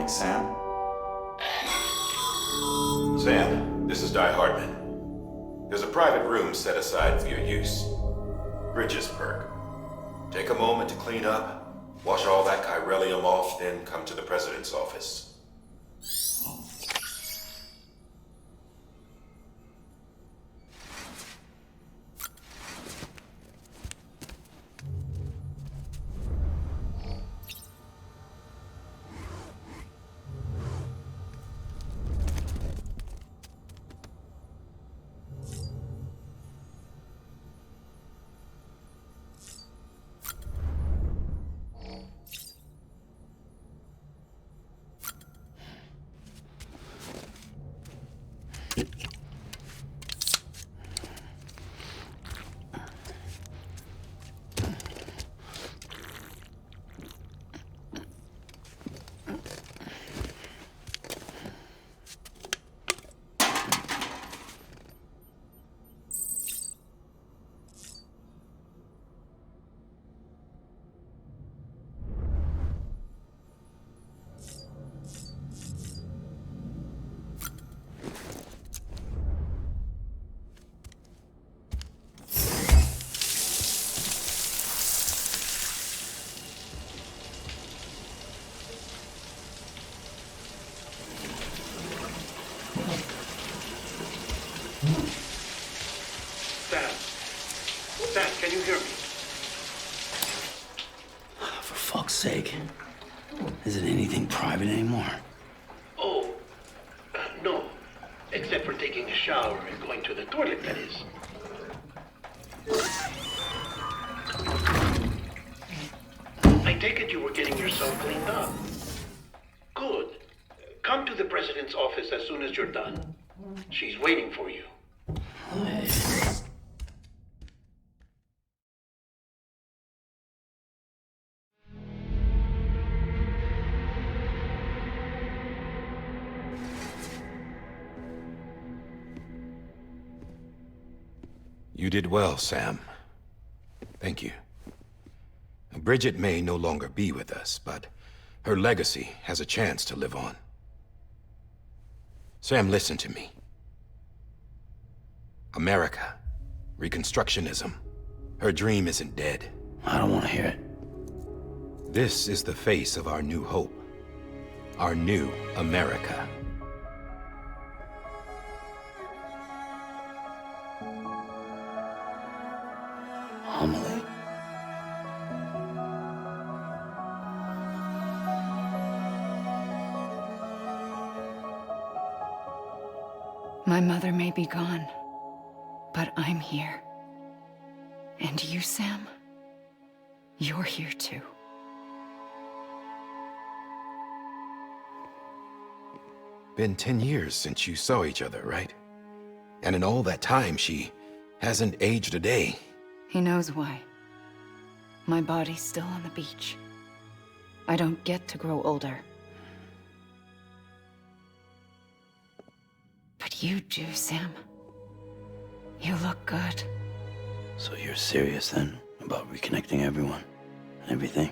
point, Sam. Sam, this is Di Hardman. There's a private room set aside for your use. Bridges perk. Take a moment to clean up, wash all that chiralium off, then come to the president's office. Sam, can you hear me? For fuck's sake. Is it anything private anymore? Oh, no. Except for taking a shower and going to the toilet, that is. I take it you were getting yourself cleaned up. Good. Come to the president's office as soon as you're done. She's waiting for you. You did well, Sam. Thank you. Bridget may no longer be with us, but her legacy has a chance to live on. Sam, listen to me. America, Reconstructionism, her dream isn't dead. I don't want to hear it. This is the face of our new hope. Our new America. Homily. My mother may be gone, but I'm here. And you, Sam? You're here too. Been 10 years since you saw each other, right? And in all that time, she hasn't aged a day. He knows why. My body's still on the beach. I don't get to grow older. But you do, Sam. You look good. So you're serious then about reconnecting everyone and everything?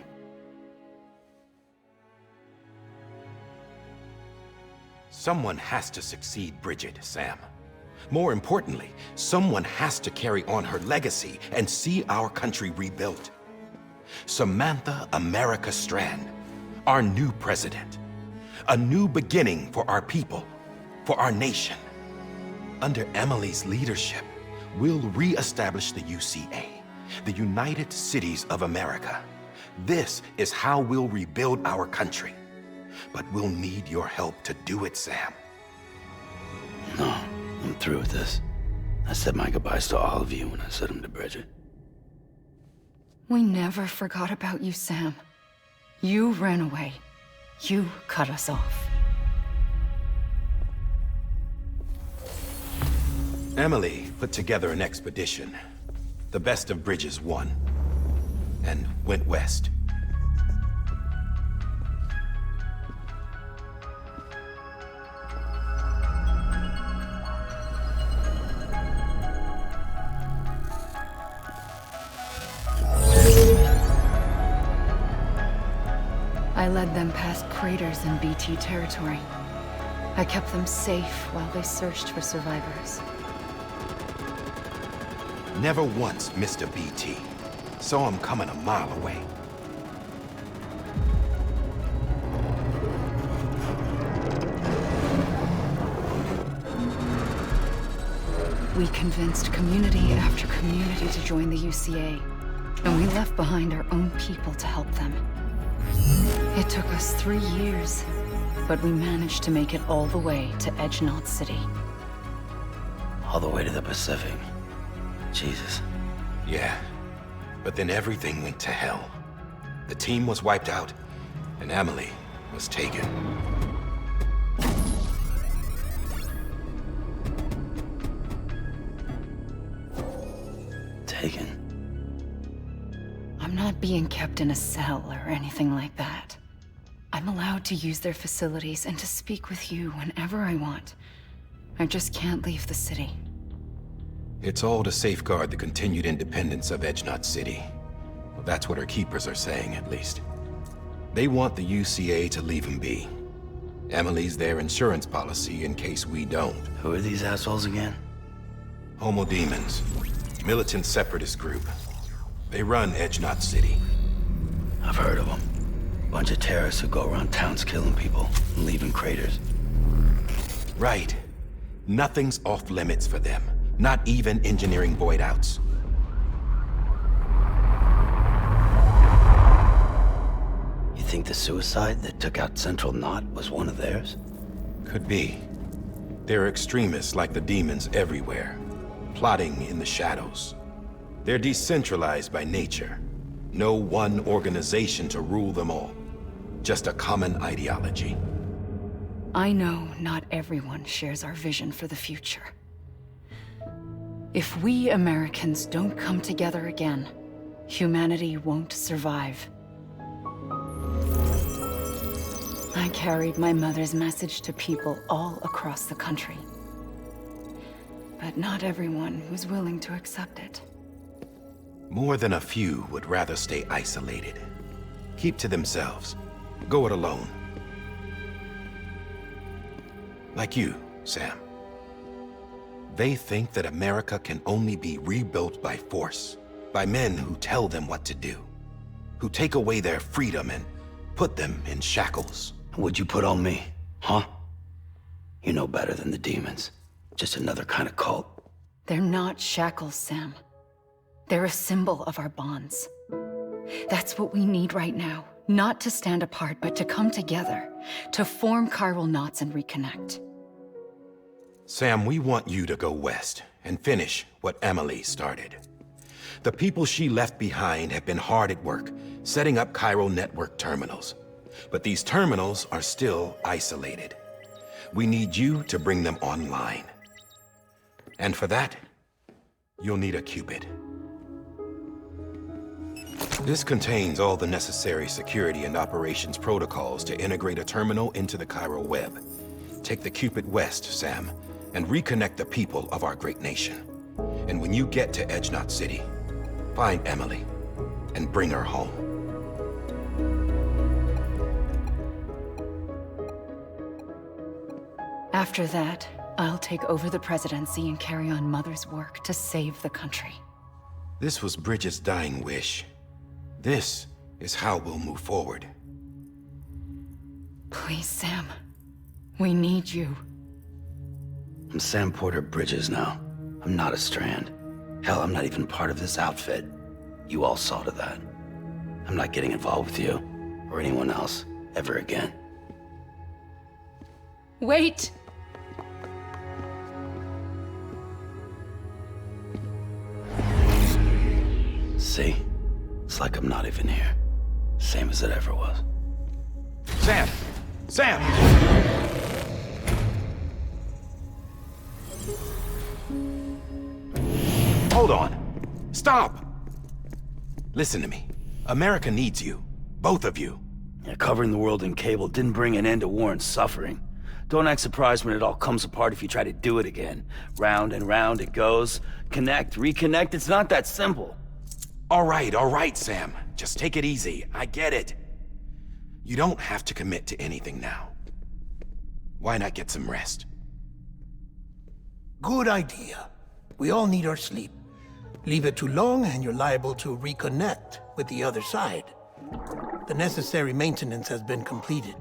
Someone has to succeed Bridget, Sam. More importantly, someone has to carry on her legacy and see our country rebuilt. Samantha America Strand, our new president. A new beginning for our people, for our nation. Under Emily's leadership, we'll re-establish the UCA, the United Cities of America. This is how we'll rebuild our country. But we'll need your help to do it, Sam. No, I'm through with this. I said my goodbyes to all of you when I said them to Bridget. We never forgot about you, Sam. You ran away. You cut us off. Emily put together an expedition. The best of Bridges won, and went west. I led them past craters in BT territory. I kept them safe while they searched for survivors. Never once missed a BT. Saw him coming a mile away. We convinced community after community to join the UCA, and we left behind our own people to help them. It took us 3 years, but we managed to make it all the way to Edgenot City. All the way to the Pacific. Jesus. Yeah, but then everything went to hell. The team was wiped out, and Emily was taken. Taken? I'm not being kept in a cell or anything like that. I'm allowed to use their facilities and to speak with you whenever I want. I just can't leave the city. It's all to safeguard the continued independence of Edgenot City. Well, that's what our keepers are saying, at least. They want the UCA to leave him be. Emily's their insurance policy in case we don't. Who are these assholes again? Homo Demons. Militant separatist group. They run Edgenot City. I've heard of them. Bunch of terrorists who go around towns killing people and leaving craters. Right. Nothing's off limits for them. Not even engineering void outs. You think the suicide that took out Central Knot was one of theirs? Could be. There are extremists like the demons everywhere, plotting in the shadows. They're decentralized by nature. No one organization to rule them all. Just a common ideology. I know not everyone shares our vision for the future. If we Americans don't come together again, humanity won't survive. I carried my mother's message to people all across the country. But not everyone was willing to accept it. More than a few would rather stay isolated. Keep to themselves. Go it alone. Like you, Sam. They think that America can only be rebuilt by force, by men who tell them what to do, who take away their freedom and put them in shackles. What'd you put on me, huh? You know better than the demons. Just another kind of cult. They're not shackles, Sam. They're a symbol of our bonds. That's what we need right now. Not to stand apart, but to come together, to form chiral knots and reconnect. Sam, we want you to go west and finish what Emily started. The people she left behind have been hard at work, setting up chiral network terminals. But these terminals are still isolated. We need you to bring them online. And for that, you'll need a Cupid. This contains all the necessary security and operations protocols to integrate a terminal into the chiral web. Take the Cupid west, Sam, and reconnect the people of our great nation. And when you get to Edgenot City, find Emily and bring her home. After that, I'll take over the presidency and carry on Mother's work to save the country. This was Bridget's dying wish. This is how we'll move forward. Please, Sam. We need you. I'm Sam Porter Bridges now. I'm not a Strand. Hell, I'm not even part of this outfit. You all saw to that. I'm not getting involved with you, or anyone else, ever again. Wait! See? It's like I'm not even here. Same as it ever was. Sam! Sam! Hold on. Stop! Listen to me. America needs you. Both of you. Yeah, covering the world in cable didn't bring an end to war and suffering. Don't act surprised when it all comes apart if you try to do it again. Round and round it goes. Connect, reconnect, it's not that simple. All right, Sam. Just take it easy. I get it. You don't have to commit to anything now. Why not get some rest? Good idea. We all need our sleep. Leave it too long and you're liable to reconnect with the other side. The necessary maintenance has been completed.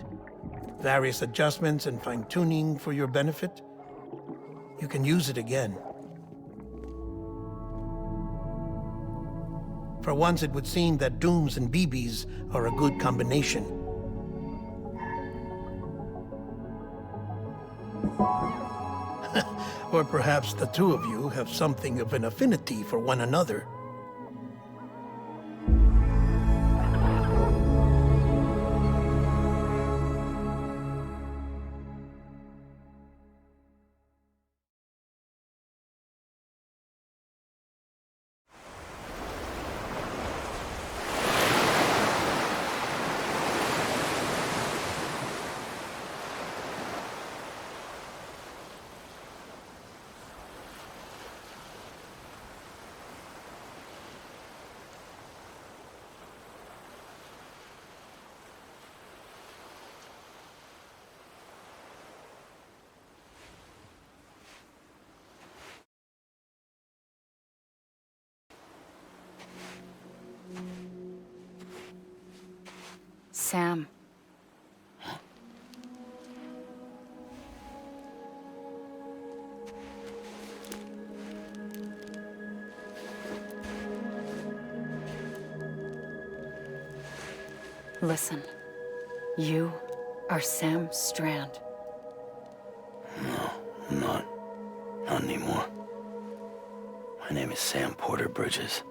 Various adjustments and fine-tuning for your benefit. You can use it again. For once, it would seem that Dooms and BBs are a good combination. Or perhaps the two of you have something of an affinity for one another. Sam. Listen. You are Sam Strand. No, I'm not. Not anymore. My name is Sam Porter Bridges.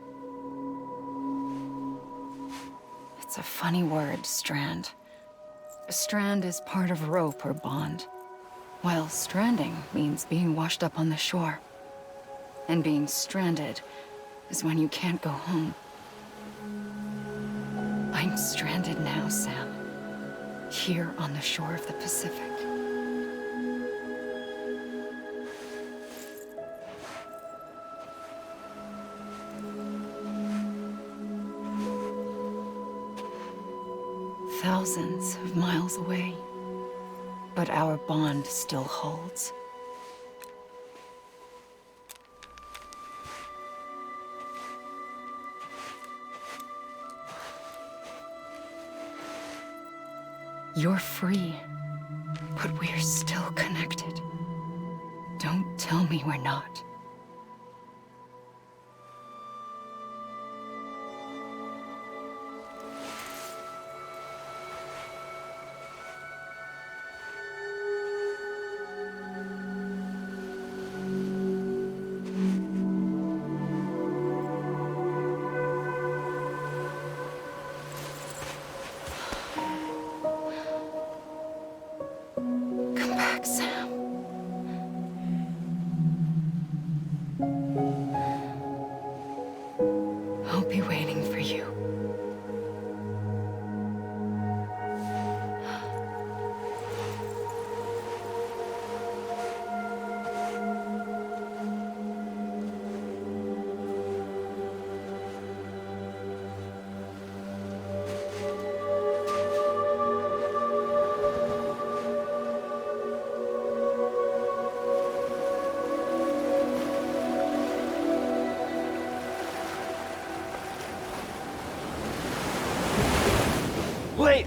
It's a funny word, strand. A strand is part of rope or bond, while stranding means being washed up on the shore. And being stranded is when you can't go home. I'm stranded now, Sam. Here on the shore of the Pacific. Thousands of miles away, but our bond still holds. You're free, but we're still connected. Don't tell me we're not. Sam. I'll be waiting for you. Wait!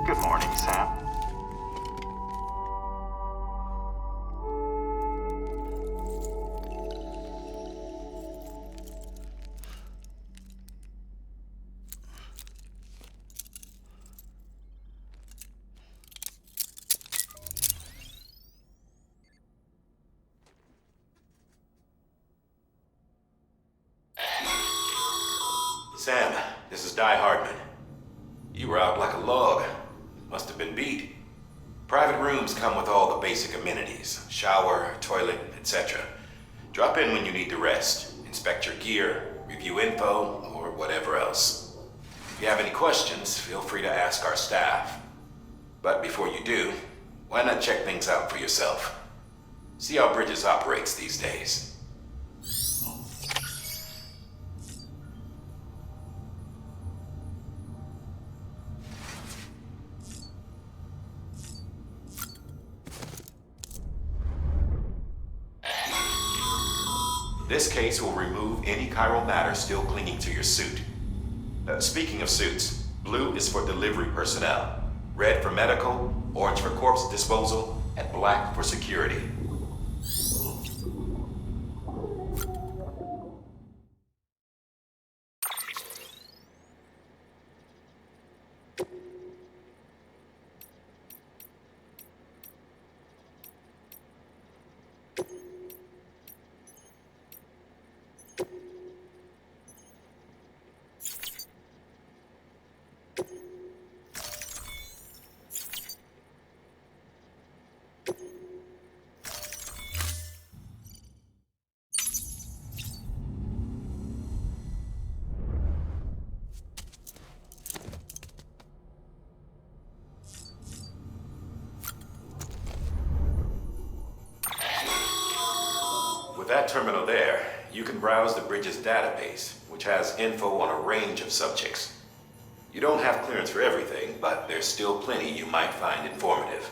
Good morning, Sam. Sam, this is Die Hardman. You were out like a log. Must have been beat. Private rooms come with all the basic amenities. Shower, toilet, etc. Drop in when you need to rest. Inspect your gear, review info, or whatever else. If you have any questions, feel free to ask our staff. But before you do, why not check things out for yourself? See how Bridges operates these days. This case will remove any chiral matter still clinging to your suit. Speaking of suits, blue is for delivery personnel, red for medical, orange for corpse disposal, and black for security. With that terminal there, you can browse the bridge's database, which has info on a range of subjects. You don't have clearance for everything, but there's still plenty you might find informative.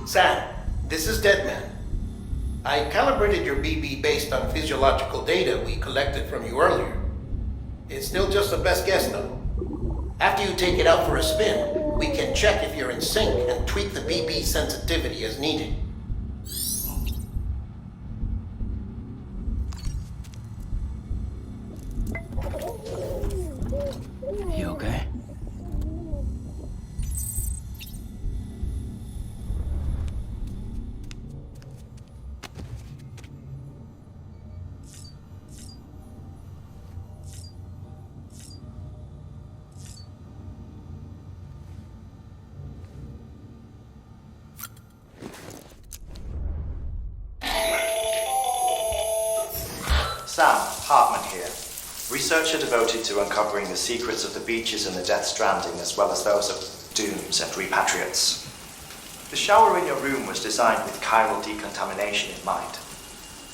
Sam, this is Deadman. I calibrated your BB based on physiological data we collected from you earlier. It's still just a best guess, though. After you take it out for a spin, we can check if you're in sync and tweak the BB sensitivity as needed. You okay? Sam, Hartman here. Researcher devoted to uncovering the secrets of the beaches and the Death Stranding, as well as those of dooms and repatriates. The shower in your room was designed with chiral decontamination in mind.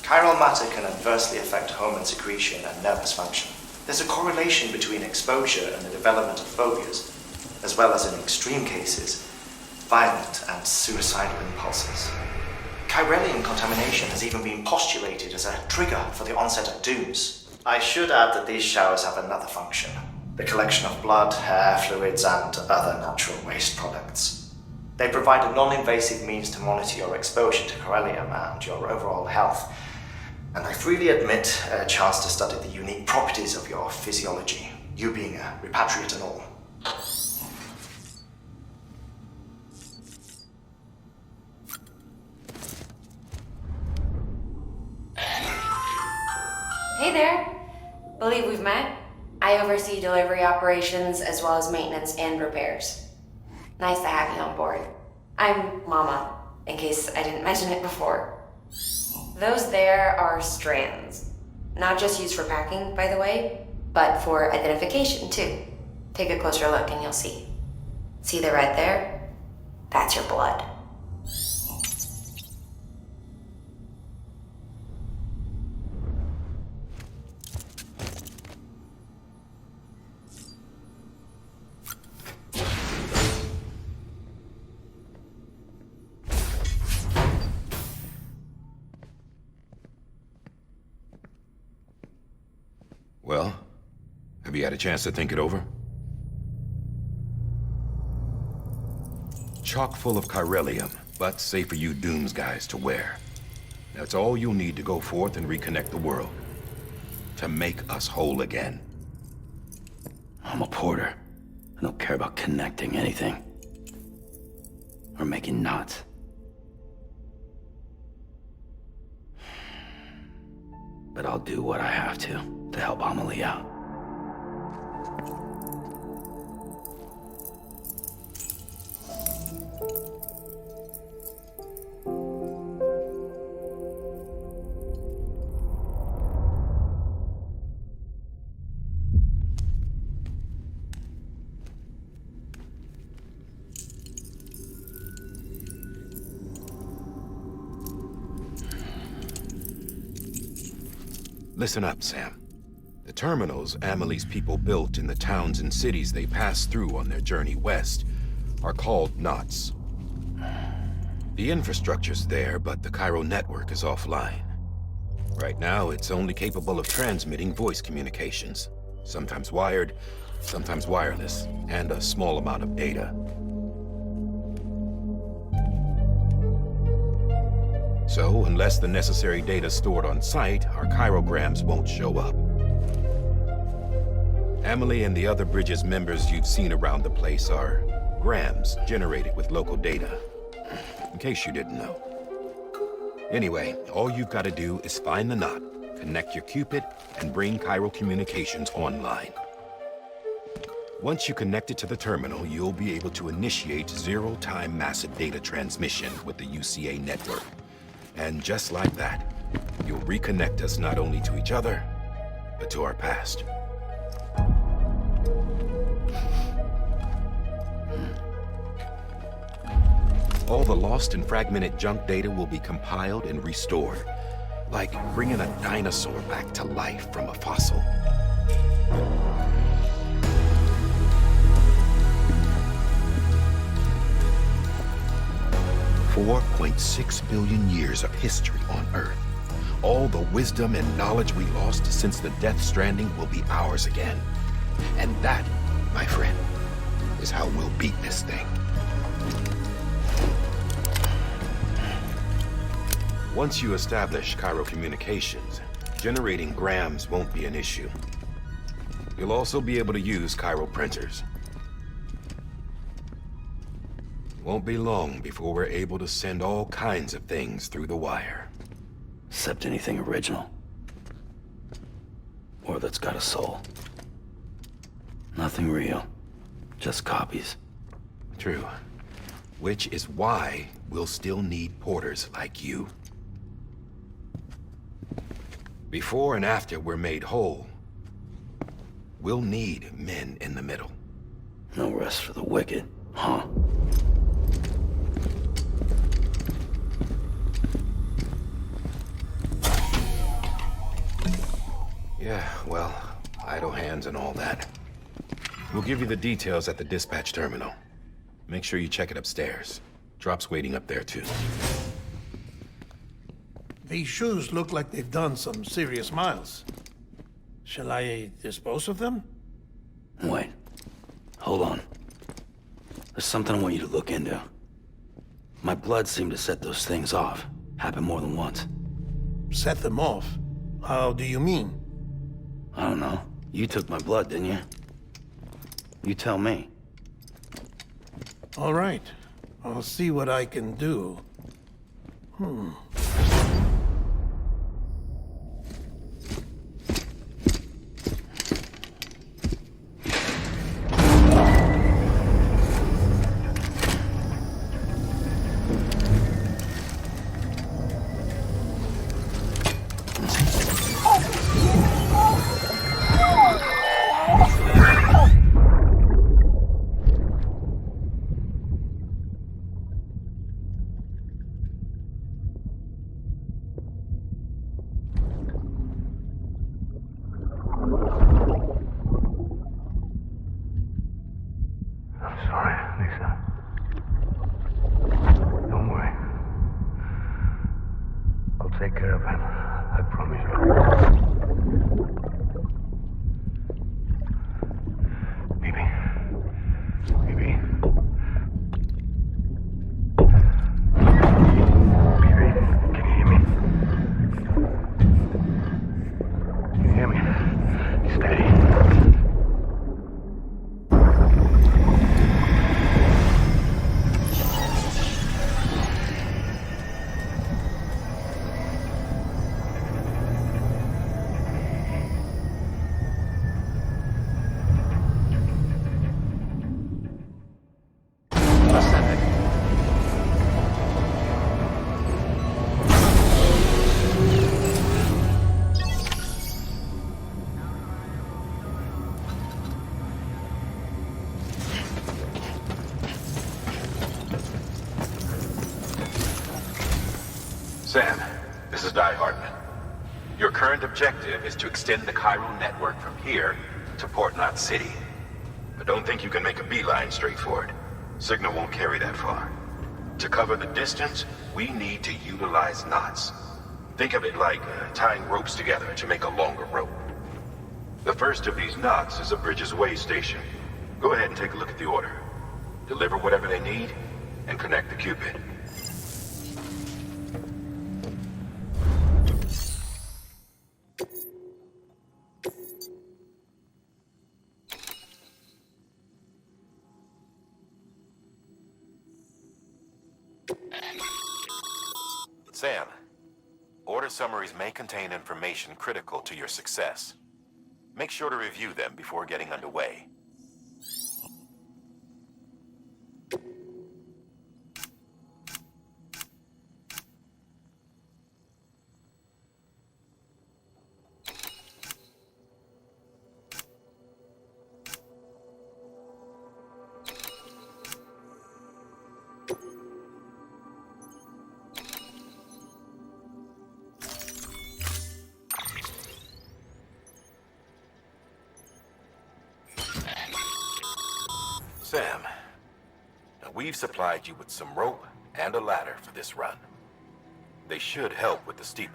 Chiral matter can adversely affect hormone secretion and nervous function. There's a correlation between exposure and the development of phobias, as well as in extreme cases, violent and suicidal impulses. Chiralian contamination has even been postulated as a trigger for the onset of dooms. I should add that these showers have another function: the collection of blood, hair, fluids, and other natural waste products. They provide a non-invasive means to monitor your exposure to chiralium and your overall health, and I freely admit a chance to study the unique properties of your physiology, you being a repatriate and all. Hey there! Believe we've met. I oversee delivery operations as well as maintenance and repairs. Nice to have you on board. I'm Mama, in case I didn't mention it before. Those there are strands. Not just used for packing, by the way, but for identification too. Take a closer look and you'll see. See the red there? That's your blood. Well, have you had a chance to think it over? Chock full of chiralium, but safe for you Dooms guys to wear. That's all you'll need to go forth and reconnect the world. To make us whole again. I'm a porter. I don't care about connecting anything. Or making knots. But I'll do what I have to help Amelie out. Listen up, Sam. The terminals Amelie's people built in the towns and cities they passed through on their journey west are called knots. The infrastructure's there, but the Cairo network is offline. Right now, it's only capable of transmitting voice communications, sometimes wired, sometimes wireless, and a small amount of data. So, unless the necessary data's stored on site, our chirograms won't show up. Amelie and the other Bridges members you've seen around the place are grams generated with local data. In case you didn't know. Anyway, all you've got to do is find the knot, connect your Cupid, and bring Cairo communications online. Once you connect it to the terminal, you'll be able to initiate zero-time massive data transmission with the UCA network. And just like that, you'll reconnect us not only to each other, but to our past. All the lost and fragmented junk data will be compiled and restored, like bringing a dinosaur back to life from a fossil. $4.6 billion years of history on Earth. All the wisdom and knowledge we lost since the Death Stranding will be ours again. And that, my friend, is how we'll beat this thing. Once you establish Cairo communications, generating grams won't be an issue. You'll also be able to use Cairo printers. Won't be long before we're able to send all kinds of things through the wire. Except anything original. Or that's got a soul. Nothing real. Just copies. True. Which is why we'll still need porters like you. Before and after we're made whole, we'll need men in the middle. No rest for the wicked, huh? Yeah, well, idle hands and all that. We'll give you the details at the dispatch terminal. Make sure you check it upstairs. Drop's waiting up there, too. These shoes look like they've done some serious miles. Shall I dispose of them? Wait. Hold on. There's something I want you to look into. My blood seemed to set those things off. Happened more than once. Set them off? How do you mean? I don't know. You took my blood, didn't you? You tell me. All right. I'll see what I can do. Take care of him. I promise you. Sam, this is Di Hartman. Your current objective is to extend the chiral network from here to Port Knot City. But don't think you can make a beeline straight for it. Signal won't carry that far. To cover the distance, we need to utilize knots. Think of it like tying ropes together to make a longer rope. The first of these knots is a Bridges Way station. Go ahead and take a look at the order. Deliver whatever they need, and connect the Cupid. Sam, order summaries may contain information critical to your success. Make sure to review them before getting underway. Sam, now we've supplied you with some rope and a ladder for this run. They should help with the steep.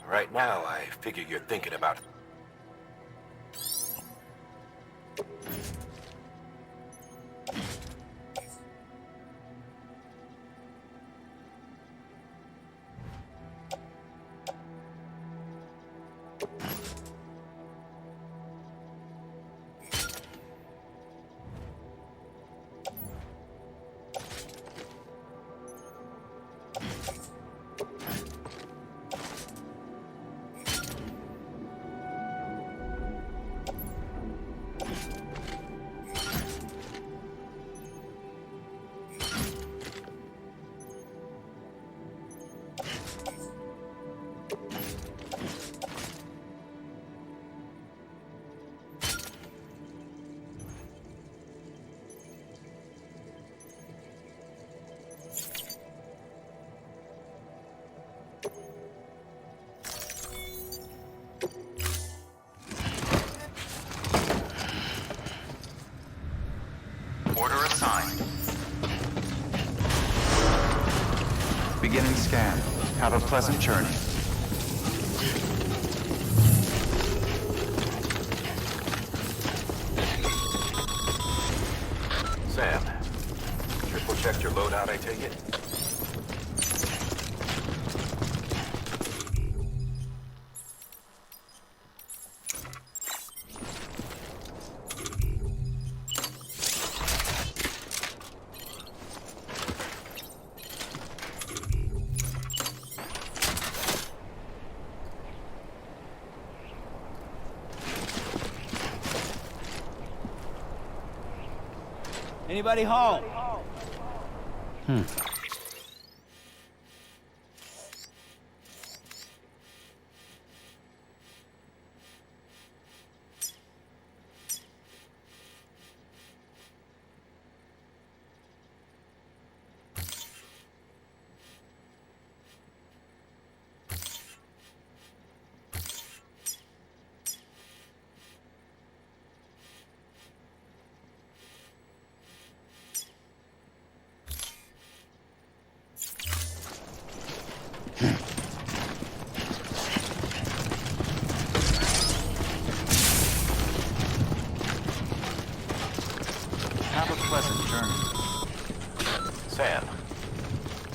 Right now, I figure you're thinking about... Order assigned. Beginning scan. Have a pleasant journey. Sam, triple checked your loadout, I take it? Anybody home? Have a pleasant journey. Sam,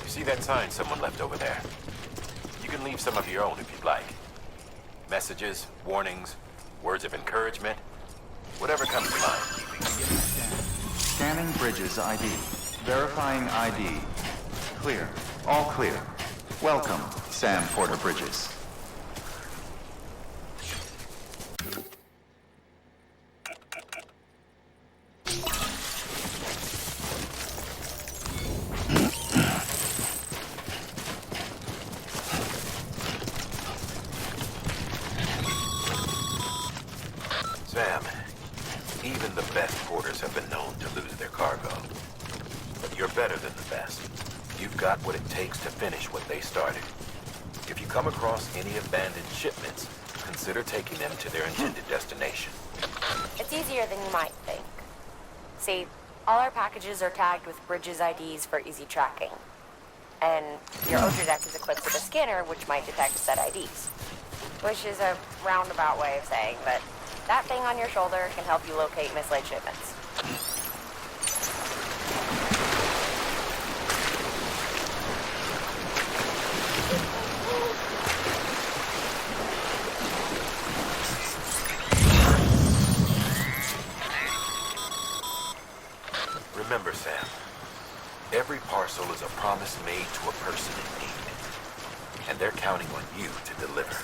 you see that sign someone left over there? You can leave some of your own if you'd like. Messages, warnings, words of encouragement, whatever comes to mind. Scanning Bridges ID. Verifying ID. Clear. All clear. Welcome, Sam Porter Bridges. Sam, even the best porters have been known to lose their cargo. But you're better than the best. You've got what it takes to finish what they started. If you come across any abandoned shipments, consider taking them to their intended destination. It's easier than you might think. See, all our packages are tagged with Bridges IDs for easy tracking. And your Ultra Deck is equipped with a scanner which might detect said IDs. Which is a roundabout way of saying, but that thing on your shoulder can help you locate mislaid shipments. Remember, Sam, every parcel is a promise made to a person in need, and they're counting on you to deliver.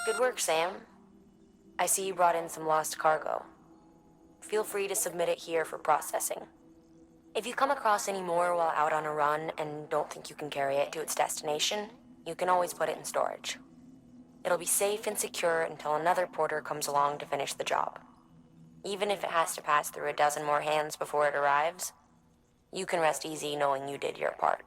Good work, Sam. I see you brought in some lost cargo. Feel free to submit it here for processing. If you come across any more while out on a run and don't think you can carry it to its destination, you can always put it in storage. It'll be safe and secure until another porter comes along to finish the job. Even if it has to pass through a dozen more hands before it arrives, you can rest easy knowing you did your part.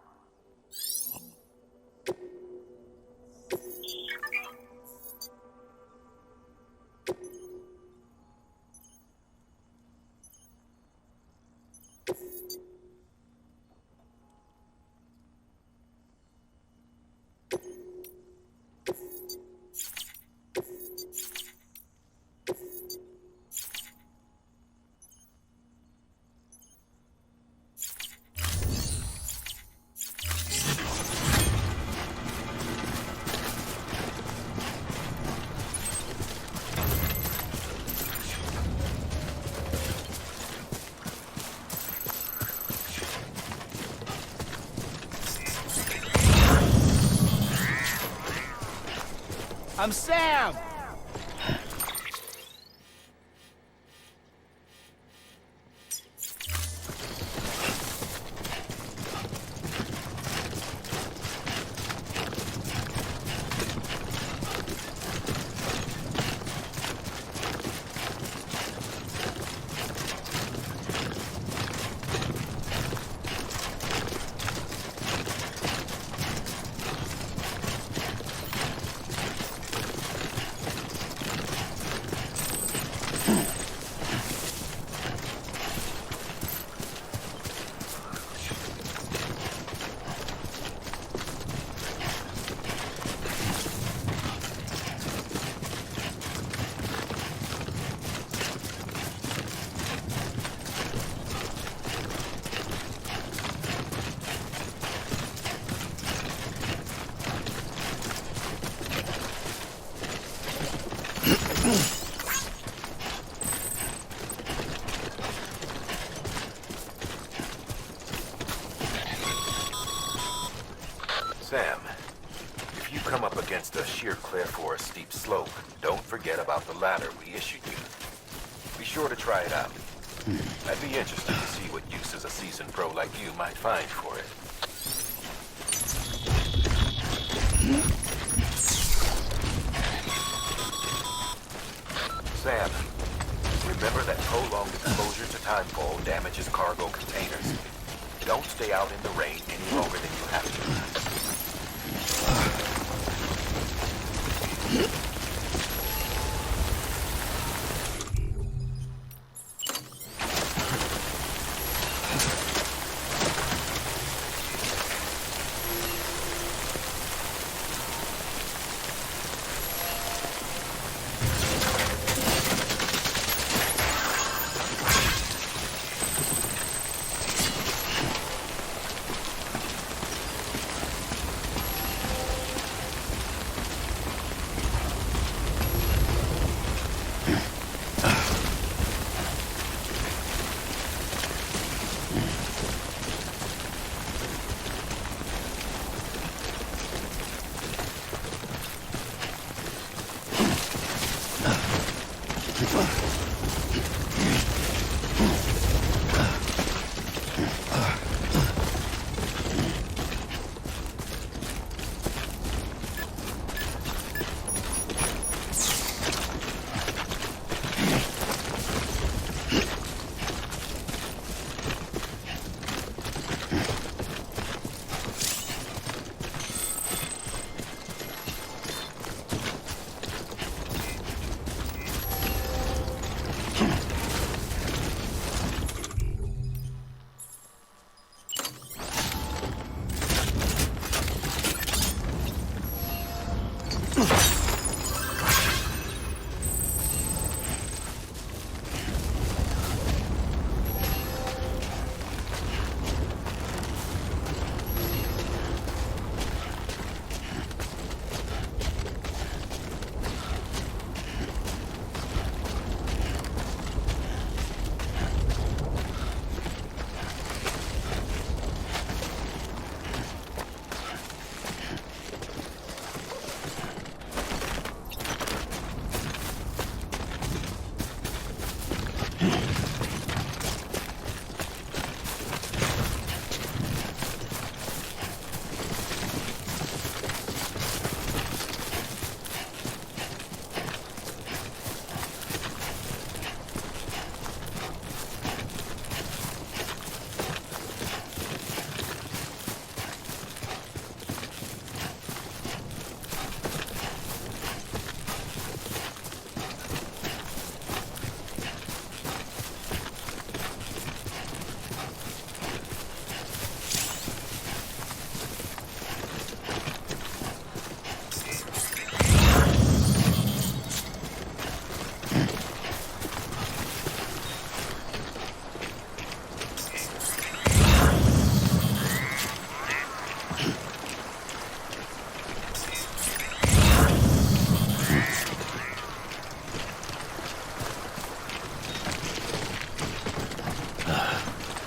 I'm Sam! Sam, if you come up against a sheer cliff or a steep slope, don't forget about the ladder we issued you. Be sure to try it out. I'd be interested to see what uses a seasoned pro like you might find for it. timefall damages cargo containers. Don't stay out in the rain any longer than you have to.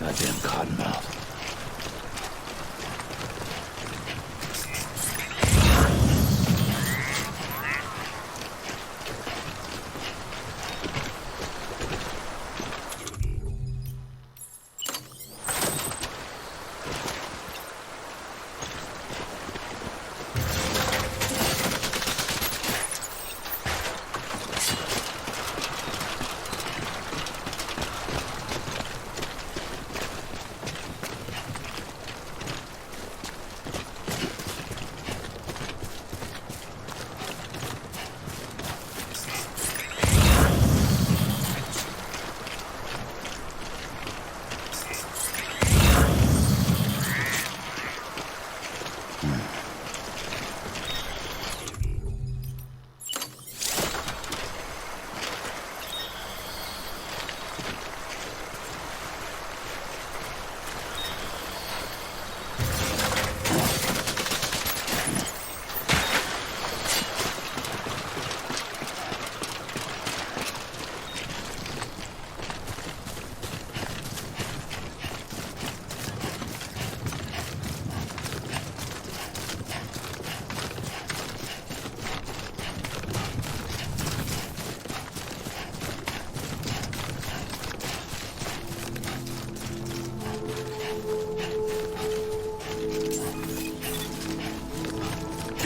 Goddamn cottonmouth.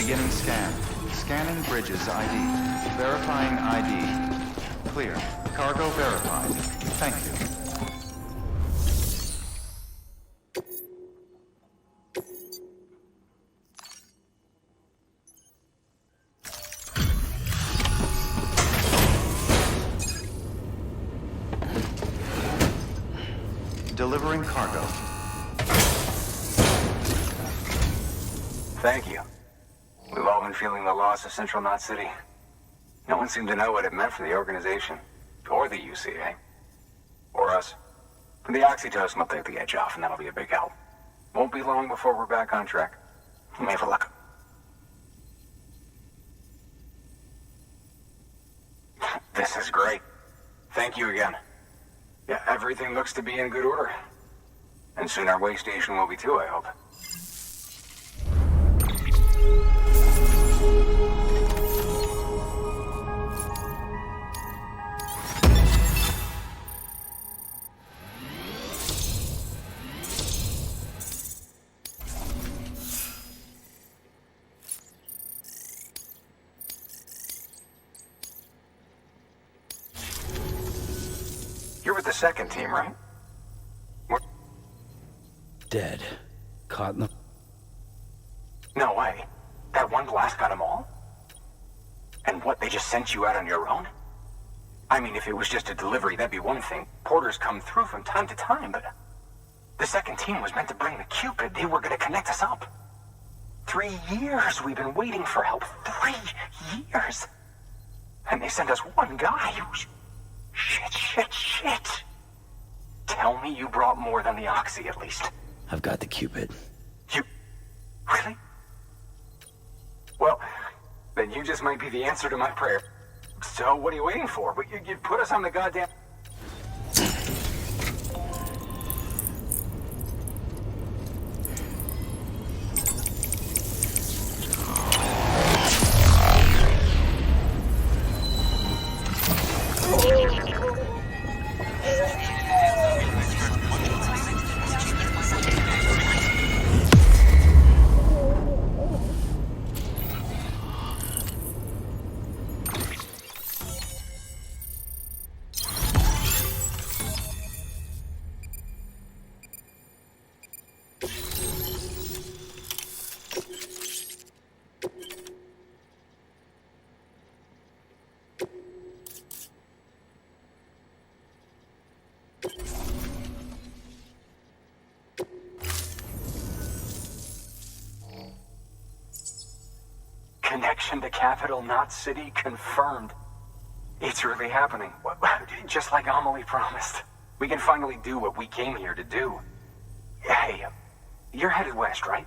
Beginning scan. Scanning bridges ID. Verifying ID. Clear. Cargo verified. Thank you. delivering cargo. Thank you. We've all been feeling the loss of Central Knot City. No one seemed to know what it meant for the organization, or the UCA, or us. The oxytocin will take the edge off, and that'll be a big help. Won't be long before we're back on track. May have luck. This is great. Thank you again. Yeah, everything looks to be in good order. And soon our way station will be too, I hope. You're with the second team, right? Dead. Caught in the... No way. That one blast got them all? And what, they just sent you out on your own? I mean, if it was just a delivery, that'd be one thing. Porters come through from time to time, but... The second team was meant to bring the Cupid. They were gonna connect us up. 3 years we've been waiting for help. 3 years! And they sent us one guy who's... Shit. Tell me you brought more than the Oxy, at least. I've got the Cupid. You... Really? Well, then you just might be the answer to my prayer. So what are you waiting for? You put us on the goddamn... Connection to Capital Knot City confirmed. It's really happening. Just like Amelie promised. We can finally do what we came here to do. Hey, you're headed west, right?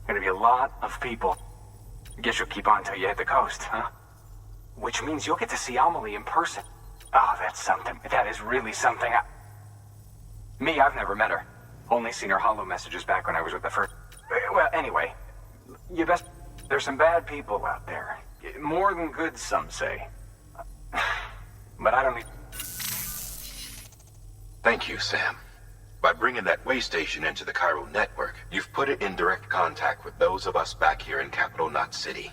Gonna be a lot of people. Guess you'll keep on till you hit the coast, huh? Which means you'll get to see Amelie in person. Oh, that's something. That is really something. Me, I've never met her. Only seen her holo messages back when I was with the first... Well, anyway, you best... There's some bad people out there. More than good, some say. But I don't need... Thank you, Sam. By bringing that way station into the Cairo network, you've put it in direct contact with those of us back here in Capital Knot City.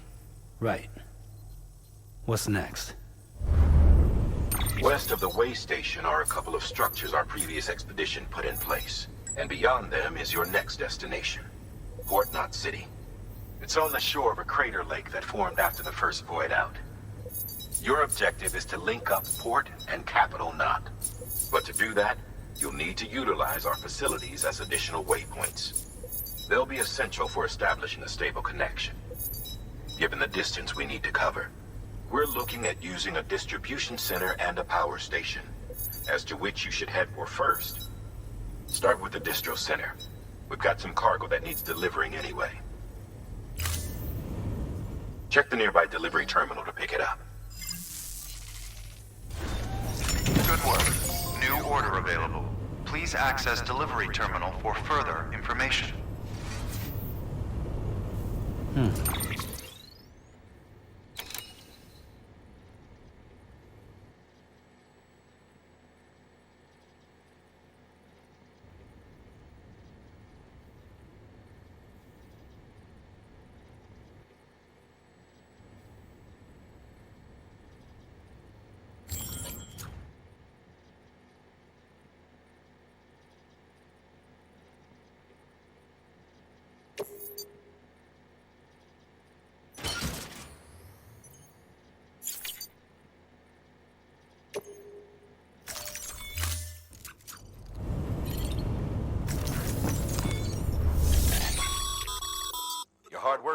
Right. What's next? West of the way station are a couple of structures our previous expedition put in place. And beyond them is your next destination, Port Knot City. It's on the shore of a crater lake that formed after the first void out. Your objective is to link up Port and Capital Knot. But to do that, you'll need to utilize our facilities as additional waypoints. They'll be essential for establishing a stable connection. Given the distance we need to cover, we're looking at using a distribution center and a power station, as to which you should head for first. Start with the distro center. We've got some cargo that needs delivering anyway. Check the nearby delivery terminal to pick it up. Good work. New order available. Please access delivery terminal for further information.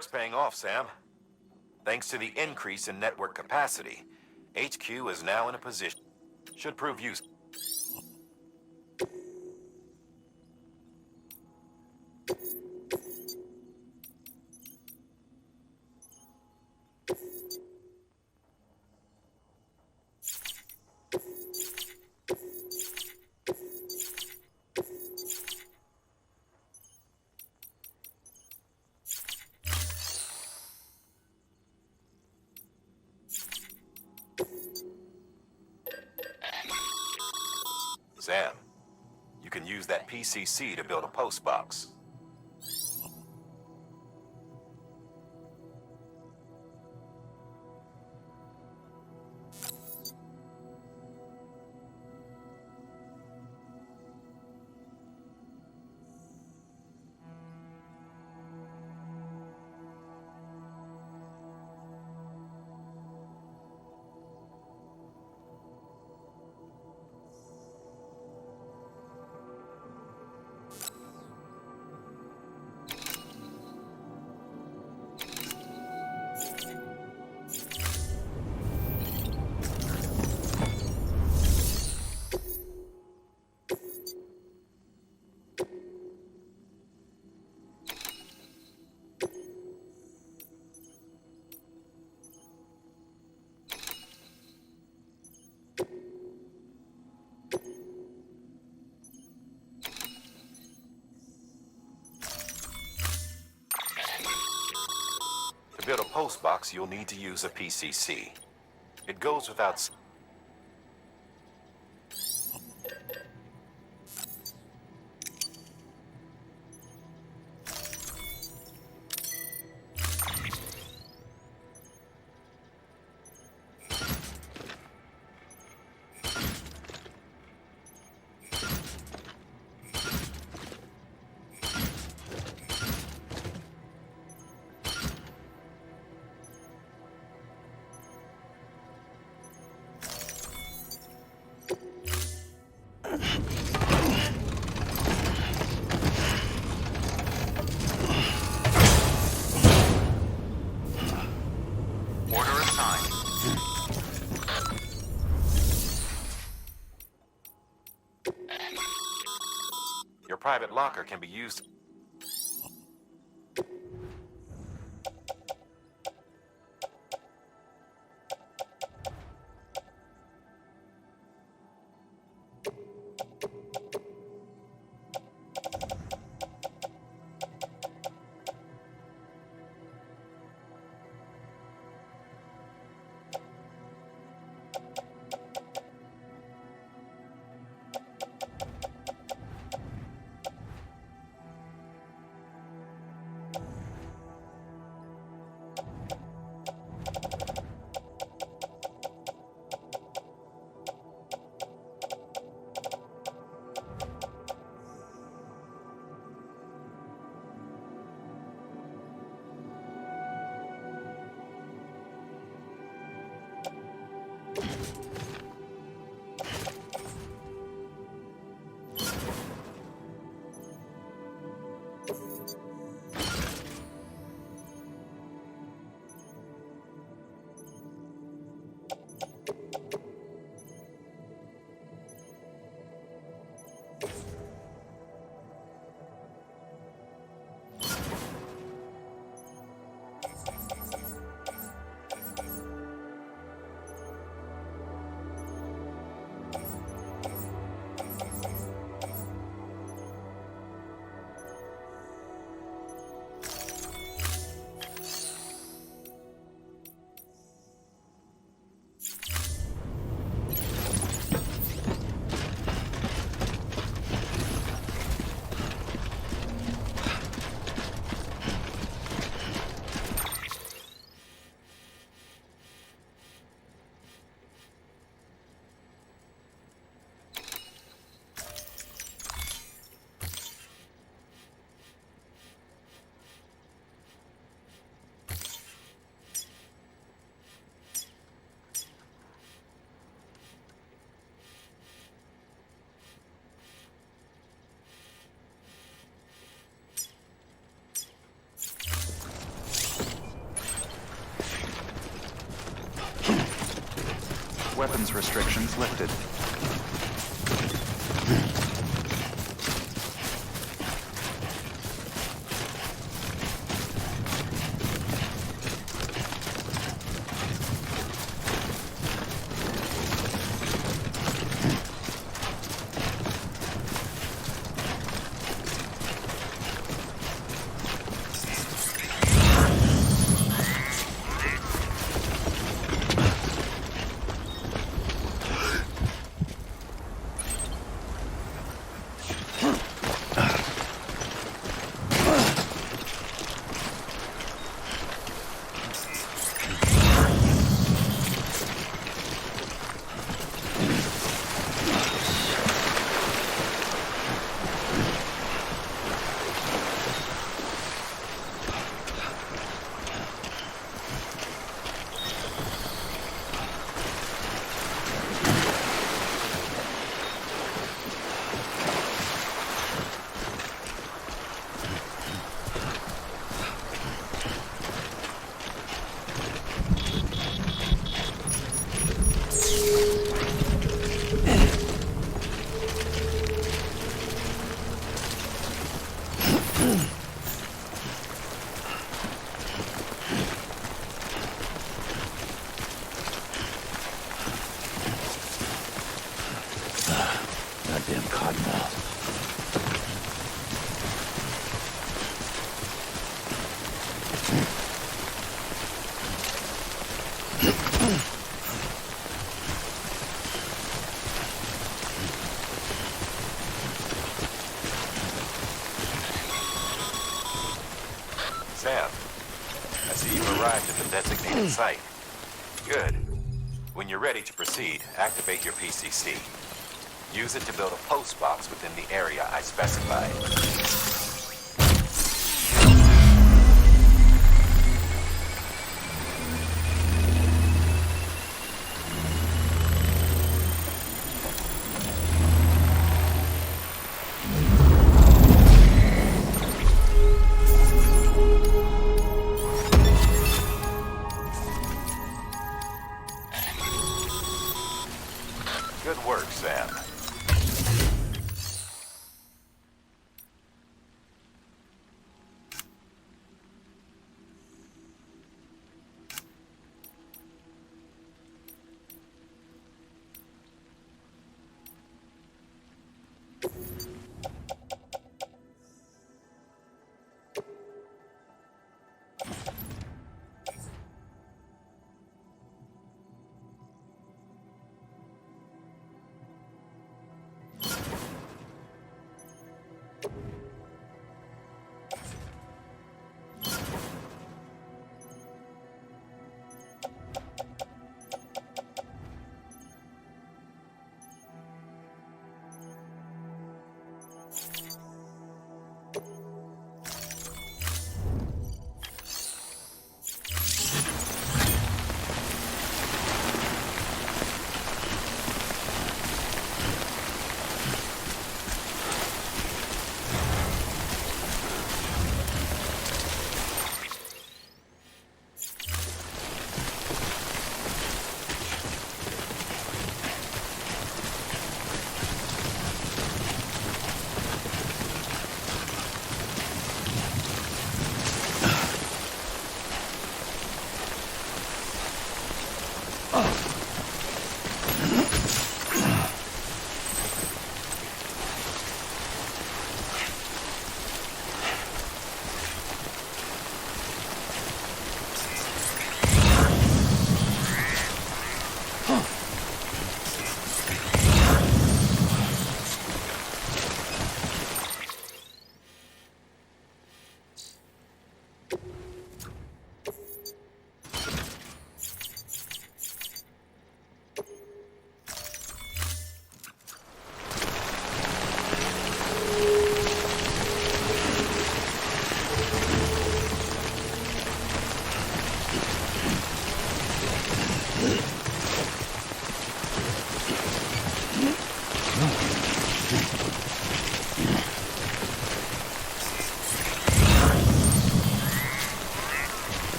work's paying off, Sam. Thanks to the increase in network capacity, HQ is now in a position. Should prove useful. Sam, you can use that PCC to build a post box. To build a post box, you'll need to use a PCC. It goes without Order assigned. Your private locker can be used. weapons restrictions lifted. Goddamn cottonmouth. Sam, I see you've arrived at the designated site. Good. When you're ready to proceed, activate your PCC. Use it to build a post box within the area I specified. Good work, Sam.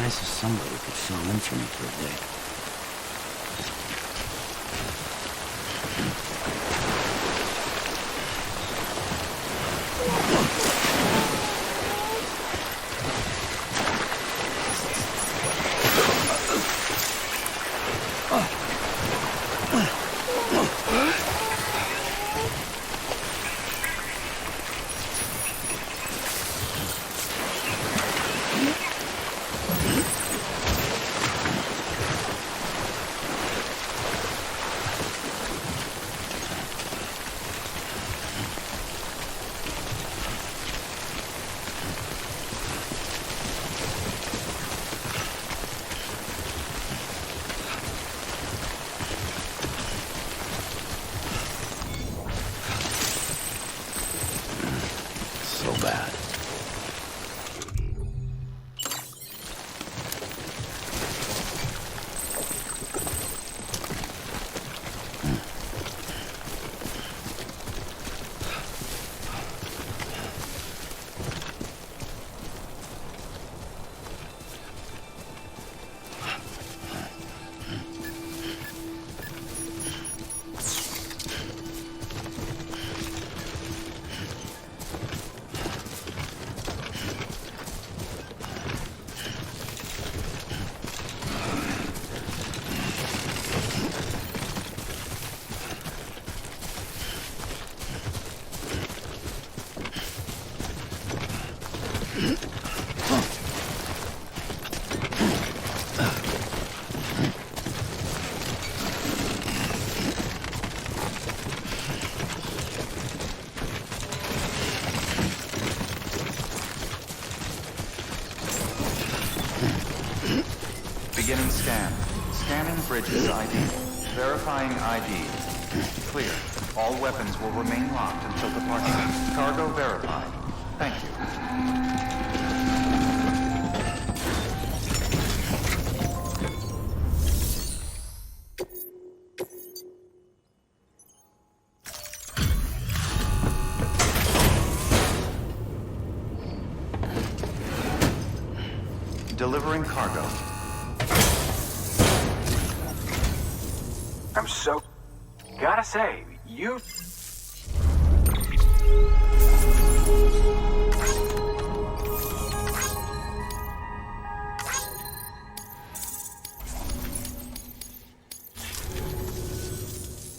nice if somebody could fill in for me for a day. Beginning scan. Scanning bridges ID. Verifying ID. Clear. All weapons will remain locked until departure. Cargo verified. Thank you. Delivering cargo. I'm so... Gotta say, you...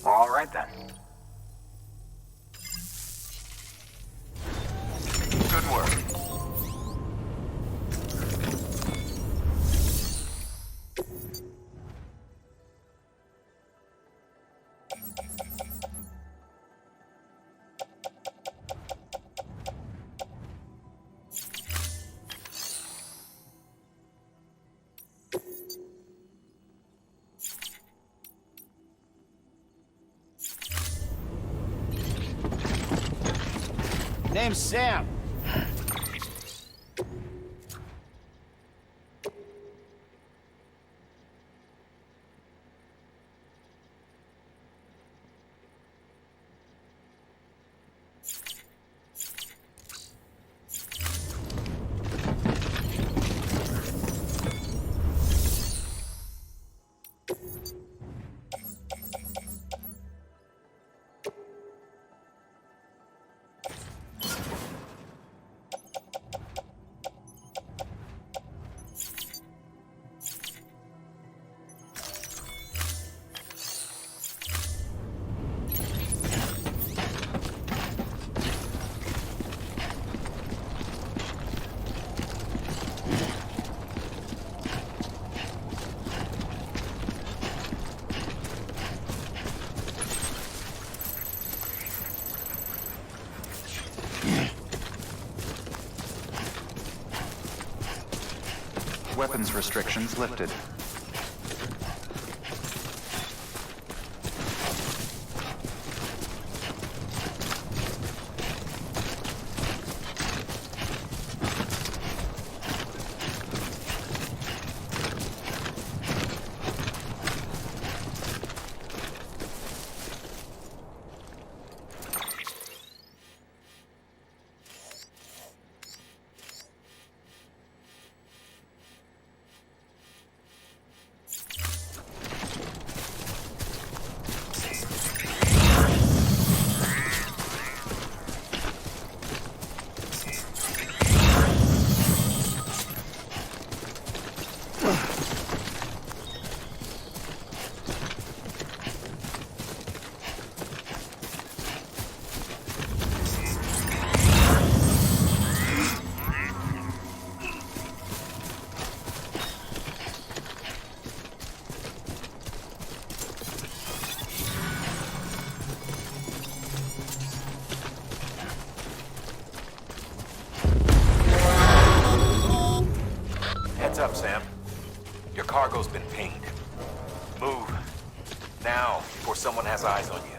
All right then. Good work. Name's Sam. Weapons restrictions lifted. Now, before someone has eyes on you.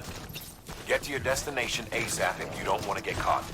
Get to your destination ASAP if you don't want to get caught.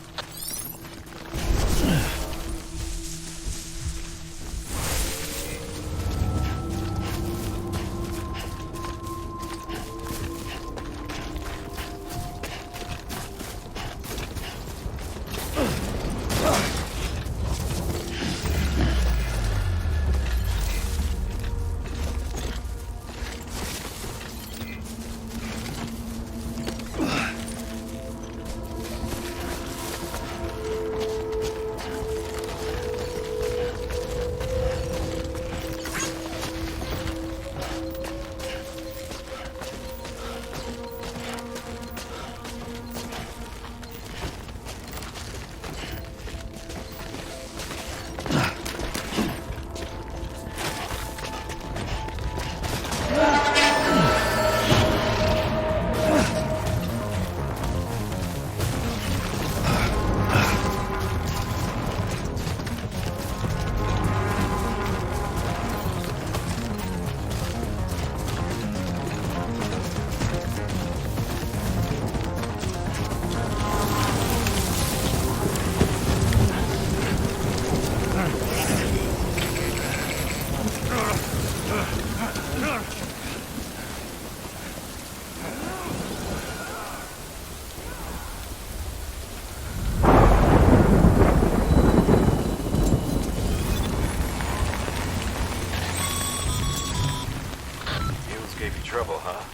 Trouble, huh?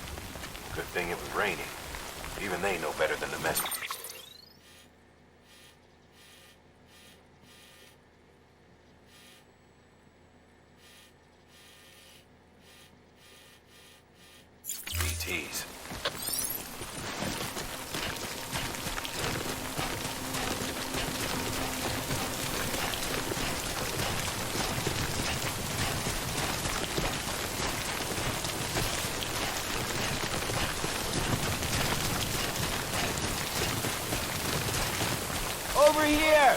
Good thing it was raining. Even they know better than to mess with. BTs. Over here!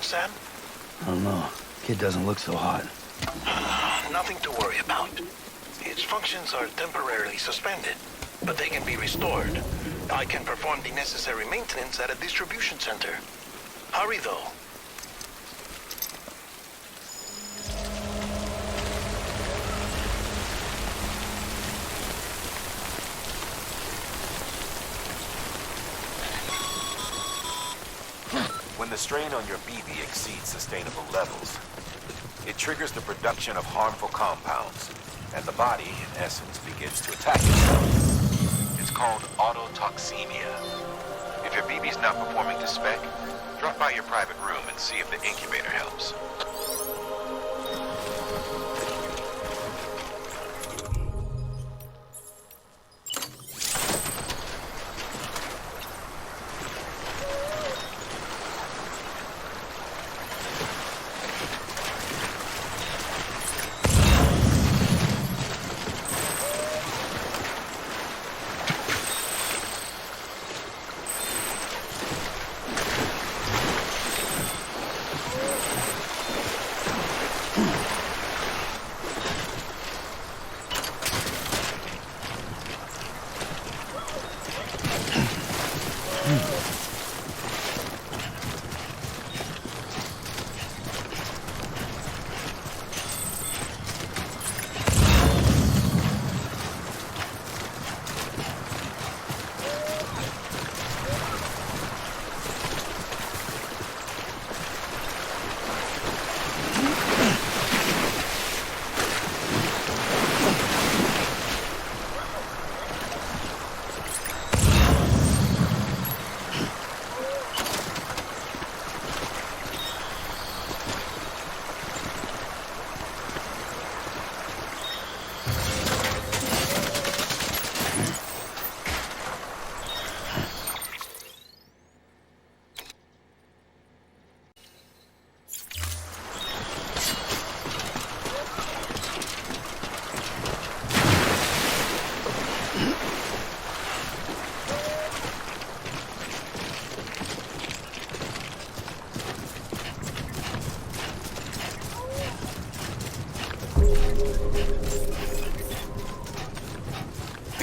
Sam? I don't know. Kid doesn't look so hot. Nothing to worry about. Its functions are temporarily suspended, but they can be restored. I can perform the necessary maintenance at a distribution center. Hurry, though. When the strain on your BB exceeds sustainable levels, it triggers the production of harmful compounds, and the body, in essence, begins to attack itself. It's called autotoxemia. If your BB's not performing to spec, drop by your private room and see if the incubator helps.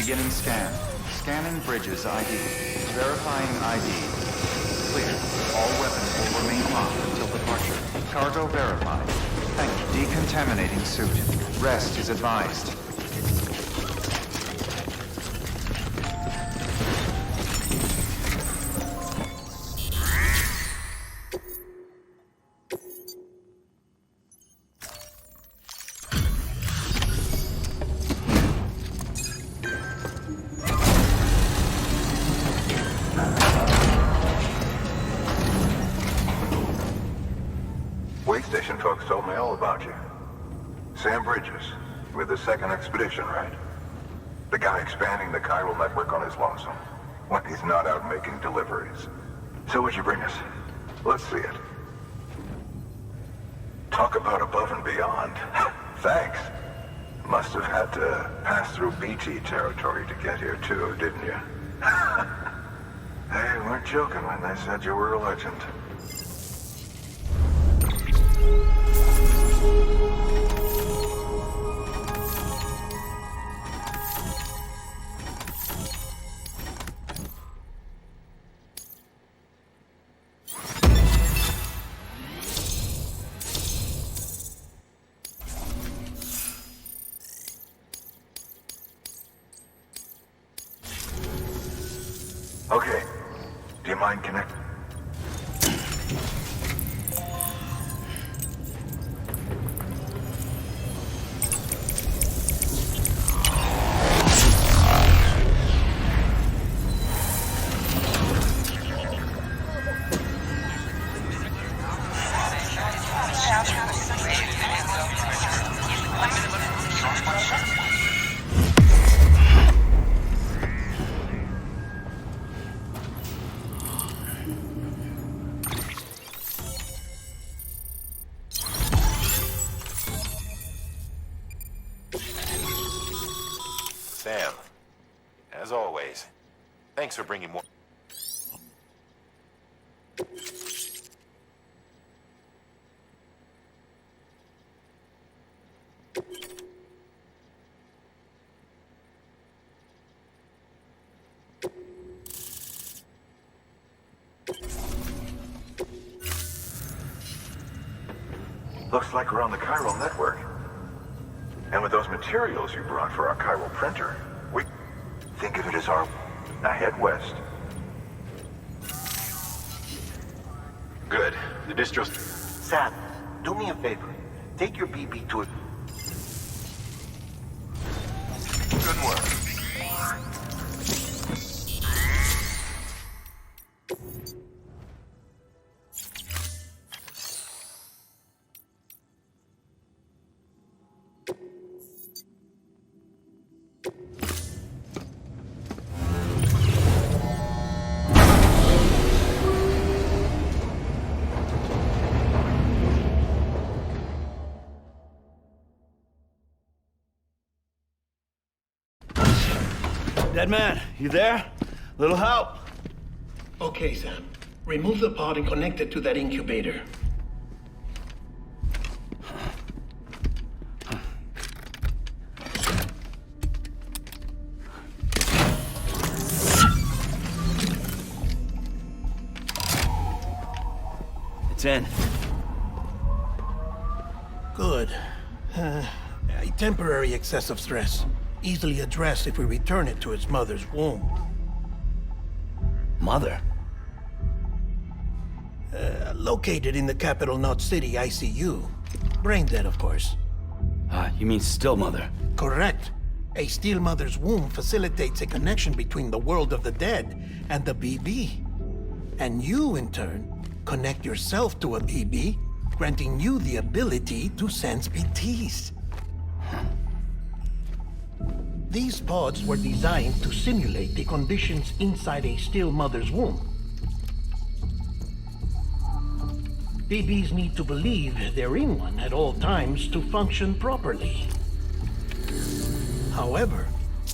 Beginning scan. Scanning bridges ID. Verifying ID. Clear. All weapons will remain locked until departure. Cargo verified. Thank you. Decontaminating suit. Rest is advised. Way station folks told me all about you. Sam Bridges, with the second expedition, right? The guy expanding the chiral network on his lonesome, when he's not out making deliveries. So what'd you bring us? Let's see it. Talk about above and beyond. Thanks. Must have had to pass through BT territory to get here too, didn't you? They weren't joking when they said you were a legend. Okay. Do you mind connecting? Sam, as always, thanks for bringing more. Looks like we're on the chiral network. And with those materials you brought for our chiral printer, we think of it as our... Now head west. Good. The distro... Sam, do me a favor. Take your BB to it. Good work. Dead man, you there? Little help? Okay, Sam. Remove the pod and connect it to that incubator. It's in. Good. A temporary excessive stress. Easily addressed if we return it to its mother's womb. Mother? Located in the capital Knot City ICU. Brain dead, of course. You mean still mother? Correct. A still mother's womb facilitates a connection between the world of the dead and the BB. And you, in turn, connect yourself to a BB, granting you the ability to sense BTs. These pods were designed to simulate the conditions inside a still mother's womb. BBs need to believe they're in one at all times to function properly. However,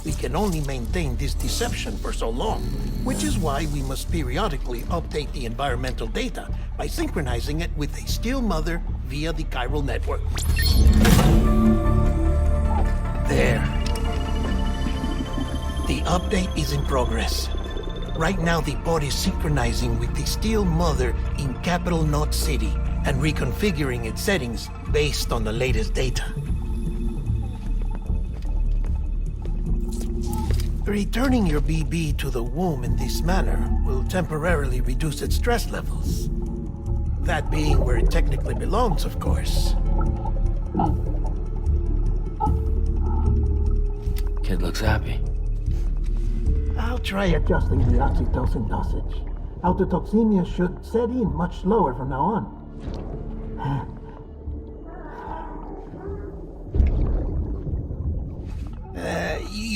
we can only maintain this deception for so long, which is why we must periodically update the environmental data by synchronizing it with a still mother via the chiral network. There. The update is in progress. Right now, the pod is synchronizing with the still mother in capital Knot City and reconfiguring its settings based on the latest data. Returning your BB to the womb in this manner will temporarily reduce its stress levels. That being where it technically belongs, of course. Kid looks happy. I'll try adjusting the oxytocin dosage. Autotoxemia should set in much slower from now on.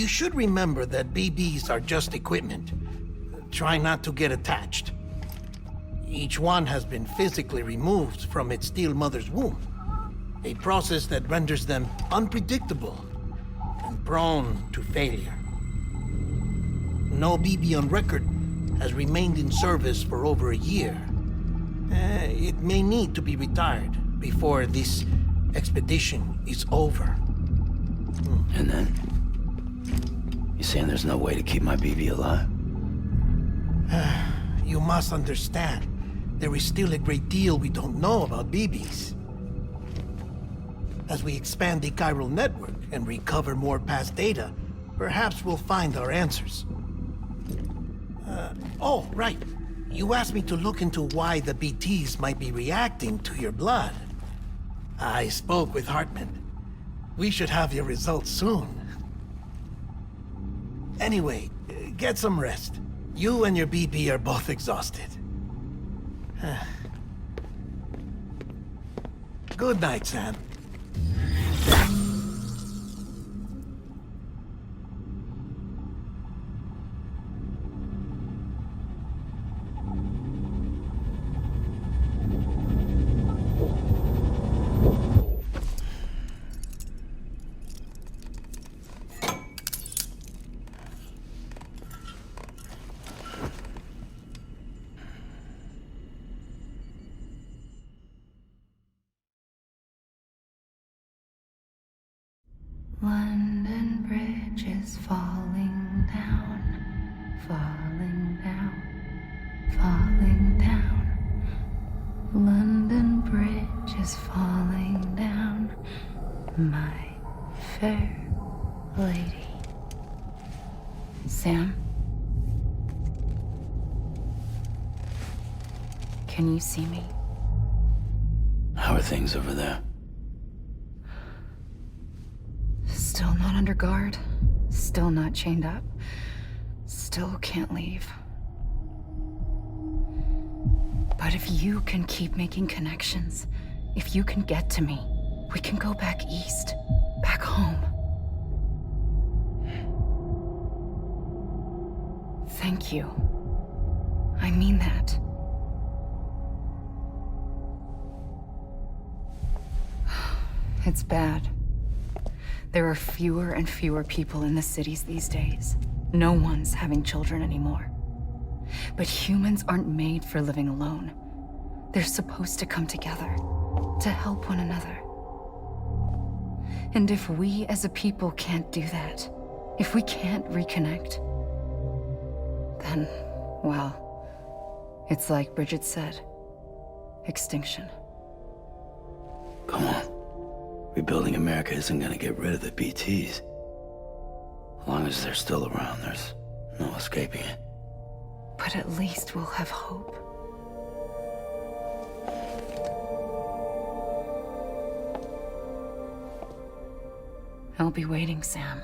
You should remember that BBs are just equipment. Try not to get attached. Each one has been physically removed from its steel mother's womb. A process that renders them unpredictable and prone to failure. No BB on record has remained in service for over a year. It may need to be retired before this expedition is over. And then? You saying there's no way to keep my BB alive? You must understand, there is still a great deal we don't know about BBs. As we expand the chiral network and recover more past data, perhaps we'll find our answers. Oh, right. You asked me to look into why the BTs might be reacting to your blood. I spoke with Hartman. We should have your results soon. Anyway, get some rest. You and your BB are both exhausted. Good night, Sam. London Bridge is falling down, falling down, falling down. London Bridge is falling down, my fair lady. Sam? Can you see me? How are things over there? Still not under guard, still not chained up, still can't leave. But if you can keep making connections, if you can get to me, we can go back east, back home. Thank you. I mean that. It's bad. There are fewer and fewer people in the cities these days. No one's having children anymore. But humans aren't made for living alone. They're supposed to come together, to help one another. And if we as a people can't do that, if we can't reconnect, then, well, it's like Bridget said, extinction. Come on. Rebuilding America isn't gonna get rid of the BTs. As long as they're still around, there's no escaping it. But at least we'll have hope. I'll be waiting, Sam.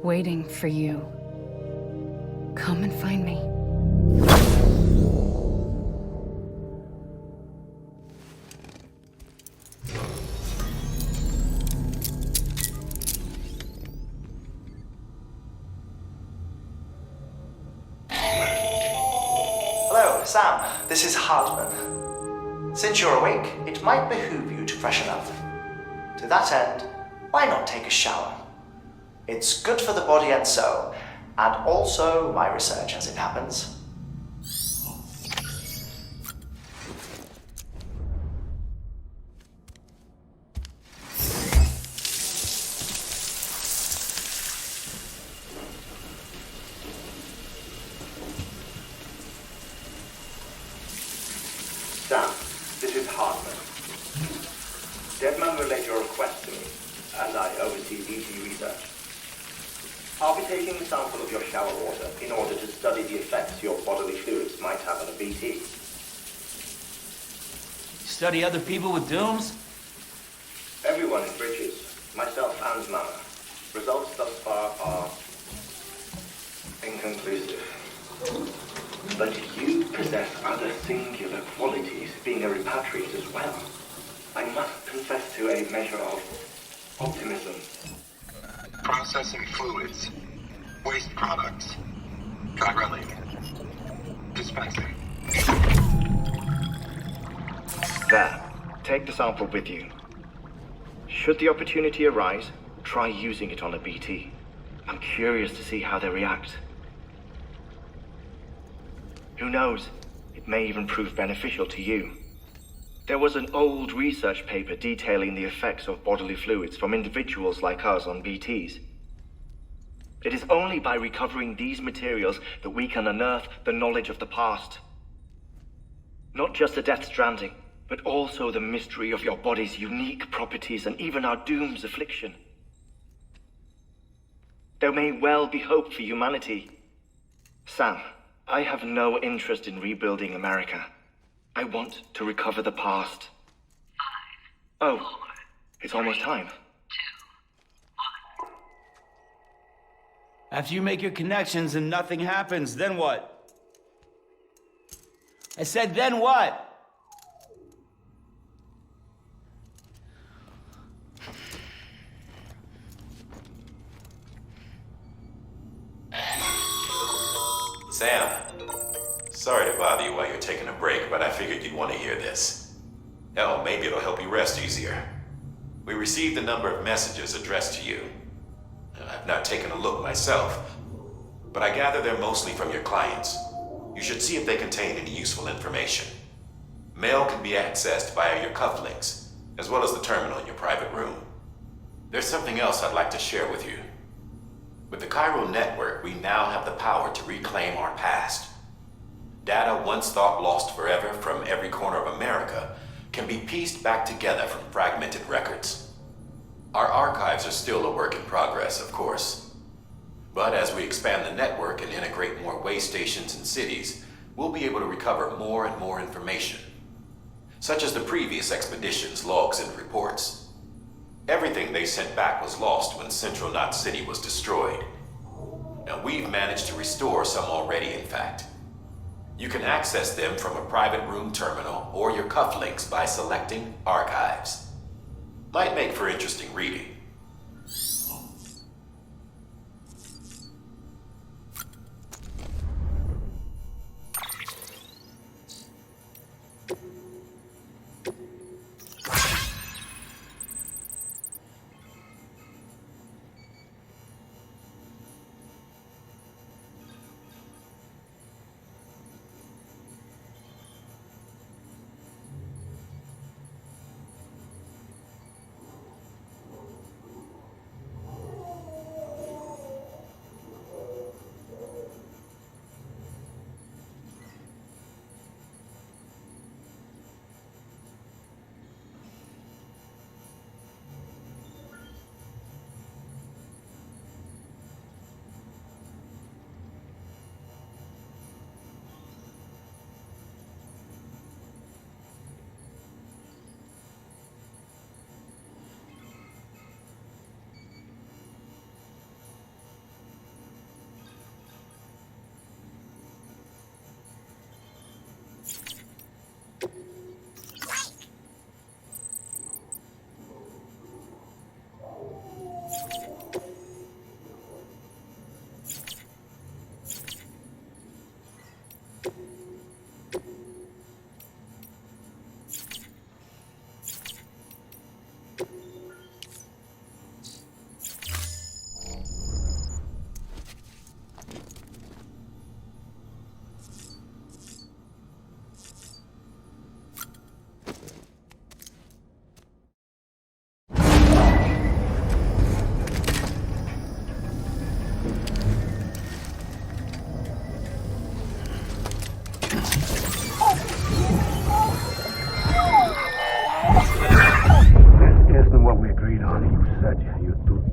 Waiting for you. Come and find me. Hello, Sam. This is Hartman. Since you're awake, it might behoove you to freshen up. To that end, why not take a shower? It's good for the body and soul, and also my research as it happens. Sam, this is Hartman. Deadman relayed your request to me, and I oversee BT research. I'll be taking a sample of your shower water in order to study the effects your bodily fluids might have on a BT. Study other people with dooms? Everyone in Bridges, myself and Mama. Results thus far are Inconclusive. But you possess other singular qualities, being a repatriate as well. I must confess to a measure of optimism. Processing fluids. Waste products. Drilling. Dispensing. There. Take the sample with you. Should the opportunity arise, try using it on a BT. I'm curious to see how they react. Who knows? It may even prove beneficial to you. There was an old research paper detailing the effects of bodily fluids from individuals like us on BTs. It is only by recovering these materials that we can unearth the knowledge of the past. Not just the Death Stranding, but also the mystery of your body's unique properties and even our doom's affliction. There may well be hope for humanity. Sam, I have no interest in rebuilding America. I want to recover the past. 5, 4, it's almost time. 2, 1. After you make your connections and nothing happens, then what? I said, then what? Sam, sorry to bother you while you're taking a break, but I figured you'd want to hear this. Hell, maybe it'll help you rest easier. We received a number of messages addressed to you. I've not taken a look myself, but I gather they're mostly from your clients. You should see if they contain any useful information. Mail can be accessed via your cufflinks, as well as the terminal in your private room. There's something else I'd like to share with you. With the chiral network, we now have the power to reclaim our past. Data once thought lost forever from every corner of America can be pieced back together from fragmented records. Our archives are still a work in progress, of course. But as we expand the network and integrate more way stations and cities, we'll be able to recover more and more information, such as the previous expedition's logs and reports. Everything they sent back was lost when Central Knot City was destroyed. Now we've managed to restore some already, in fact. You can access them from a private room terminal or your cufflinks by selecting Archives. Might make for interesting reading.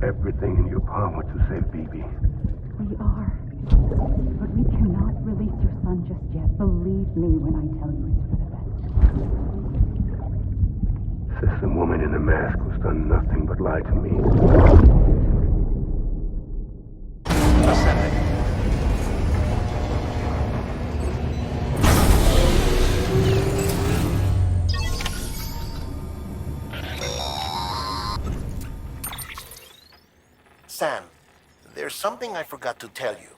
Everything in your power to save Bibi. We are. But we cannot release your son just yet. Believe me when I tell you it's for the best. Says the woman in the mask who's done nothing but lie to me. Ascending. Sam, there's something I forgot to tell you.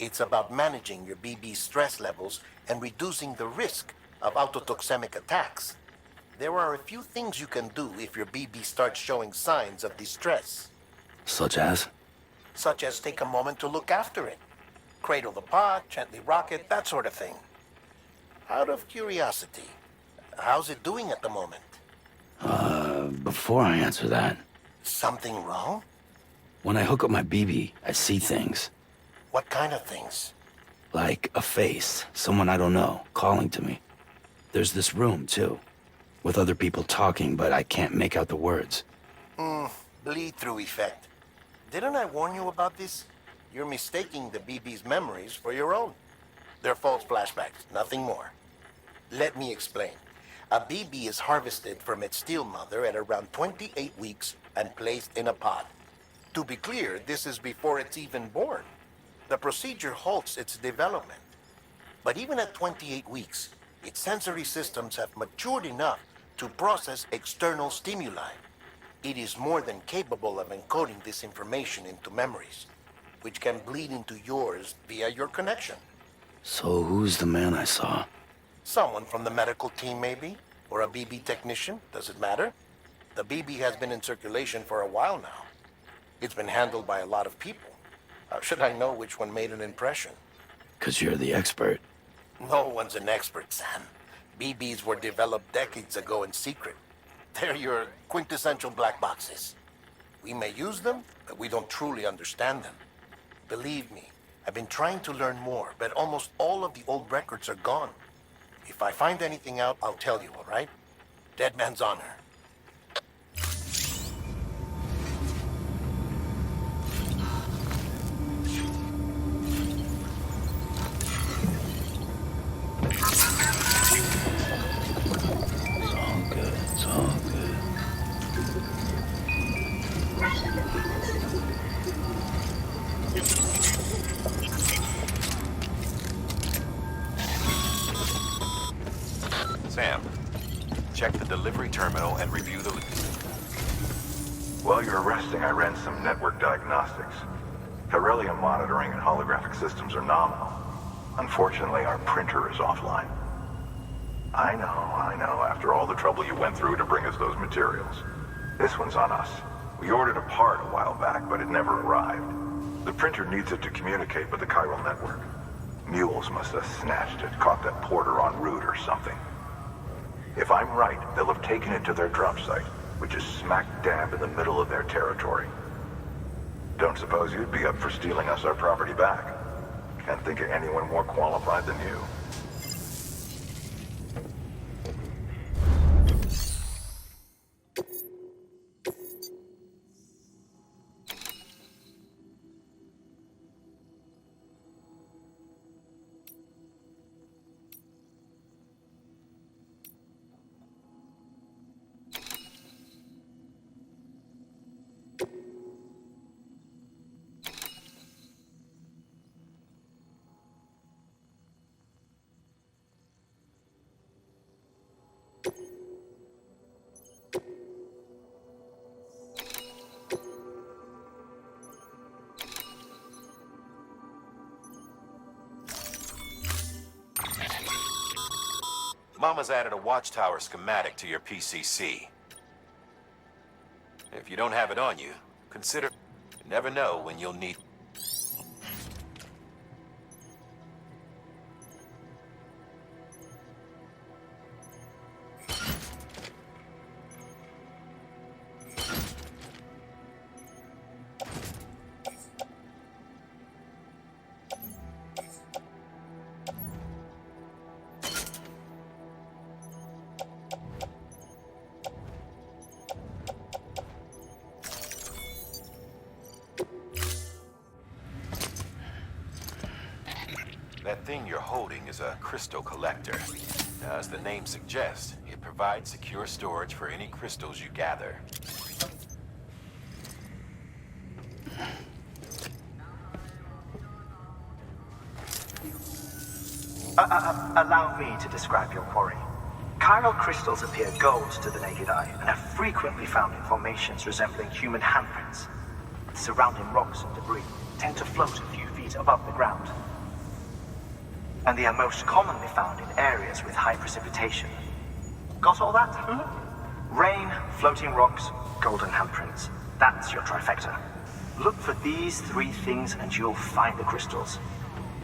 It's about managing your BB stress levels and reducing the risk of autotoxemic attacks. There are a few things you can do if your BB starts showing signs of distress. Such as? Such as take a moment to look after it. Cradle the pod, gently rock it, that sort of thing. Out of curiosity, how's it doing at the moment? Before I answer that... Something wrong? When I hook up my BB, I see things. What kind of things? Like a face, someone I don't know, calling to me. There's this room, too, with other people talking, but I can't make out the words. Bleed-through effect. Didn't I warn you about this? You're mistaking the BB's memories for your own. They're false flashbacks, nothing more. Let me explain. A BB is harvested from its steel mother at around 28 weeks and placed in a pod. To be clear, this is before it's even born. The procedure halts its development. But even at 28 weeks, its sensory systems have matured enough to process external stimuli. It is more than capable of encoding this information into memories, which can bleed into yours via your connection. So who's the man I saw? Someone from the medical team, maybe? Or a BB technician? Does it matter? The BB has been in circulation for a while now. It's been handled by a lot of people. How should I know which one made an impression? 'Cause you're the expert. No one's an expert, Sam. BBs were developed decades ago in secret. They're your quintessential black boxes. We may use them, but we don't truly understand them. Believe me, I've been trying to learn more, but almost all of the old records are gone. If I find anything out, I'll tell you, all right? Dead man's honor. It's all good. Sam, check the delivery terminal and review the... While you're resting, I ran some network diagnostics. Beryllium monitoring and holographic systems are nominal. Unfortunately, our printer is offline. I know. After all the trouble you went through to bring us those materials. This one's on us. We ordered a part a while back, but it never arrived. The printer needs it to communicate with the chiral network. Mules must have snatched it, caught that porter en route or something. If I'm right, they'll have taken it to their drop site, which is smack dab in the middle of their territory. Don't suppose you'd be up for stealing us our property back? Can't think of anyone more qualified than you. Mama's added a watchtower schematic to your PCC. If you don't have it on you, consider... You never know when you'll need... That thing you're holding is a crystal collector. Now, as the name suggests, it provides secure storage for any crystals you gather. Allow me to describe your quarry. Chiral crystals appear gold to the naked eye and are frequently found in formations resembling human handprints. Surrounding rocks and debris tend to float a few feet above the ground. And they are most commonly found in areas with high precipitation. Got all that? Rain, floating rocks, golden handprints. That's your trifecta. Look for these three things and you'll find the crystals.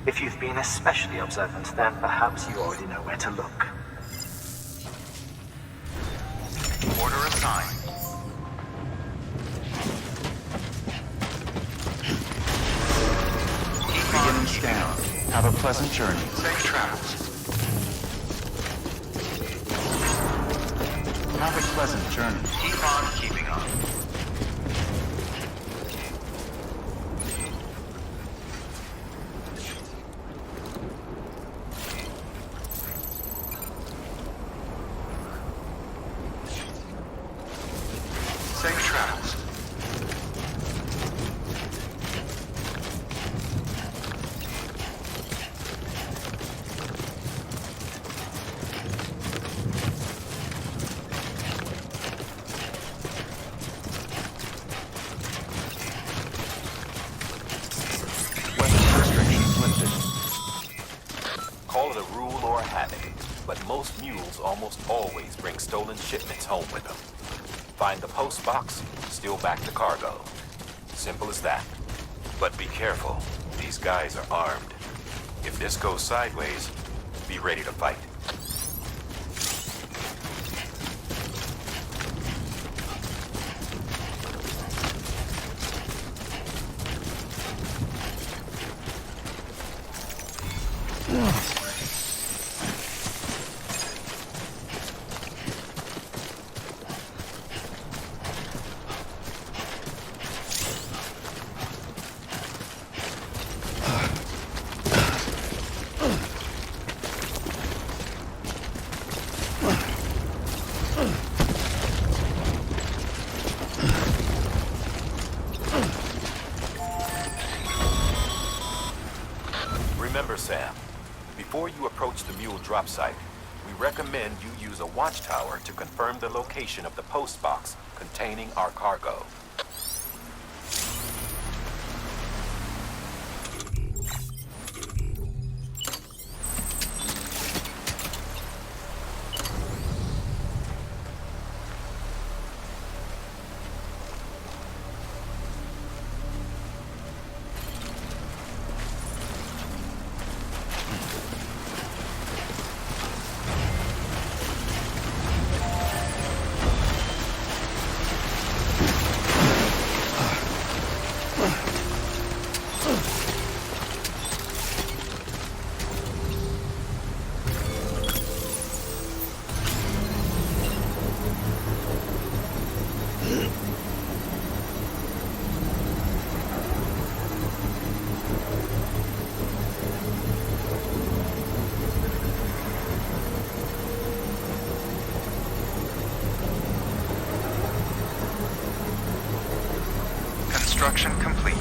If you've been especially observant, then perhaps you already know where to look. Order assigned. Beginning scan. Have a pleasant journey. Safe travels. Have a pleasant journey. Keep on keeping on. Safe travels. Call it a rule or a habit, but most mules almost always bring stolen shipments home with them. Find the post box, steal back the cargo. Simple as that. But be careful. These guys are armed. If this goes sideways, be ready to fight. Remember, Sam, before you approach the Mule drop site, we recommend you use a watchtower to confirm the location of the post box containing our cargo. Construction complete.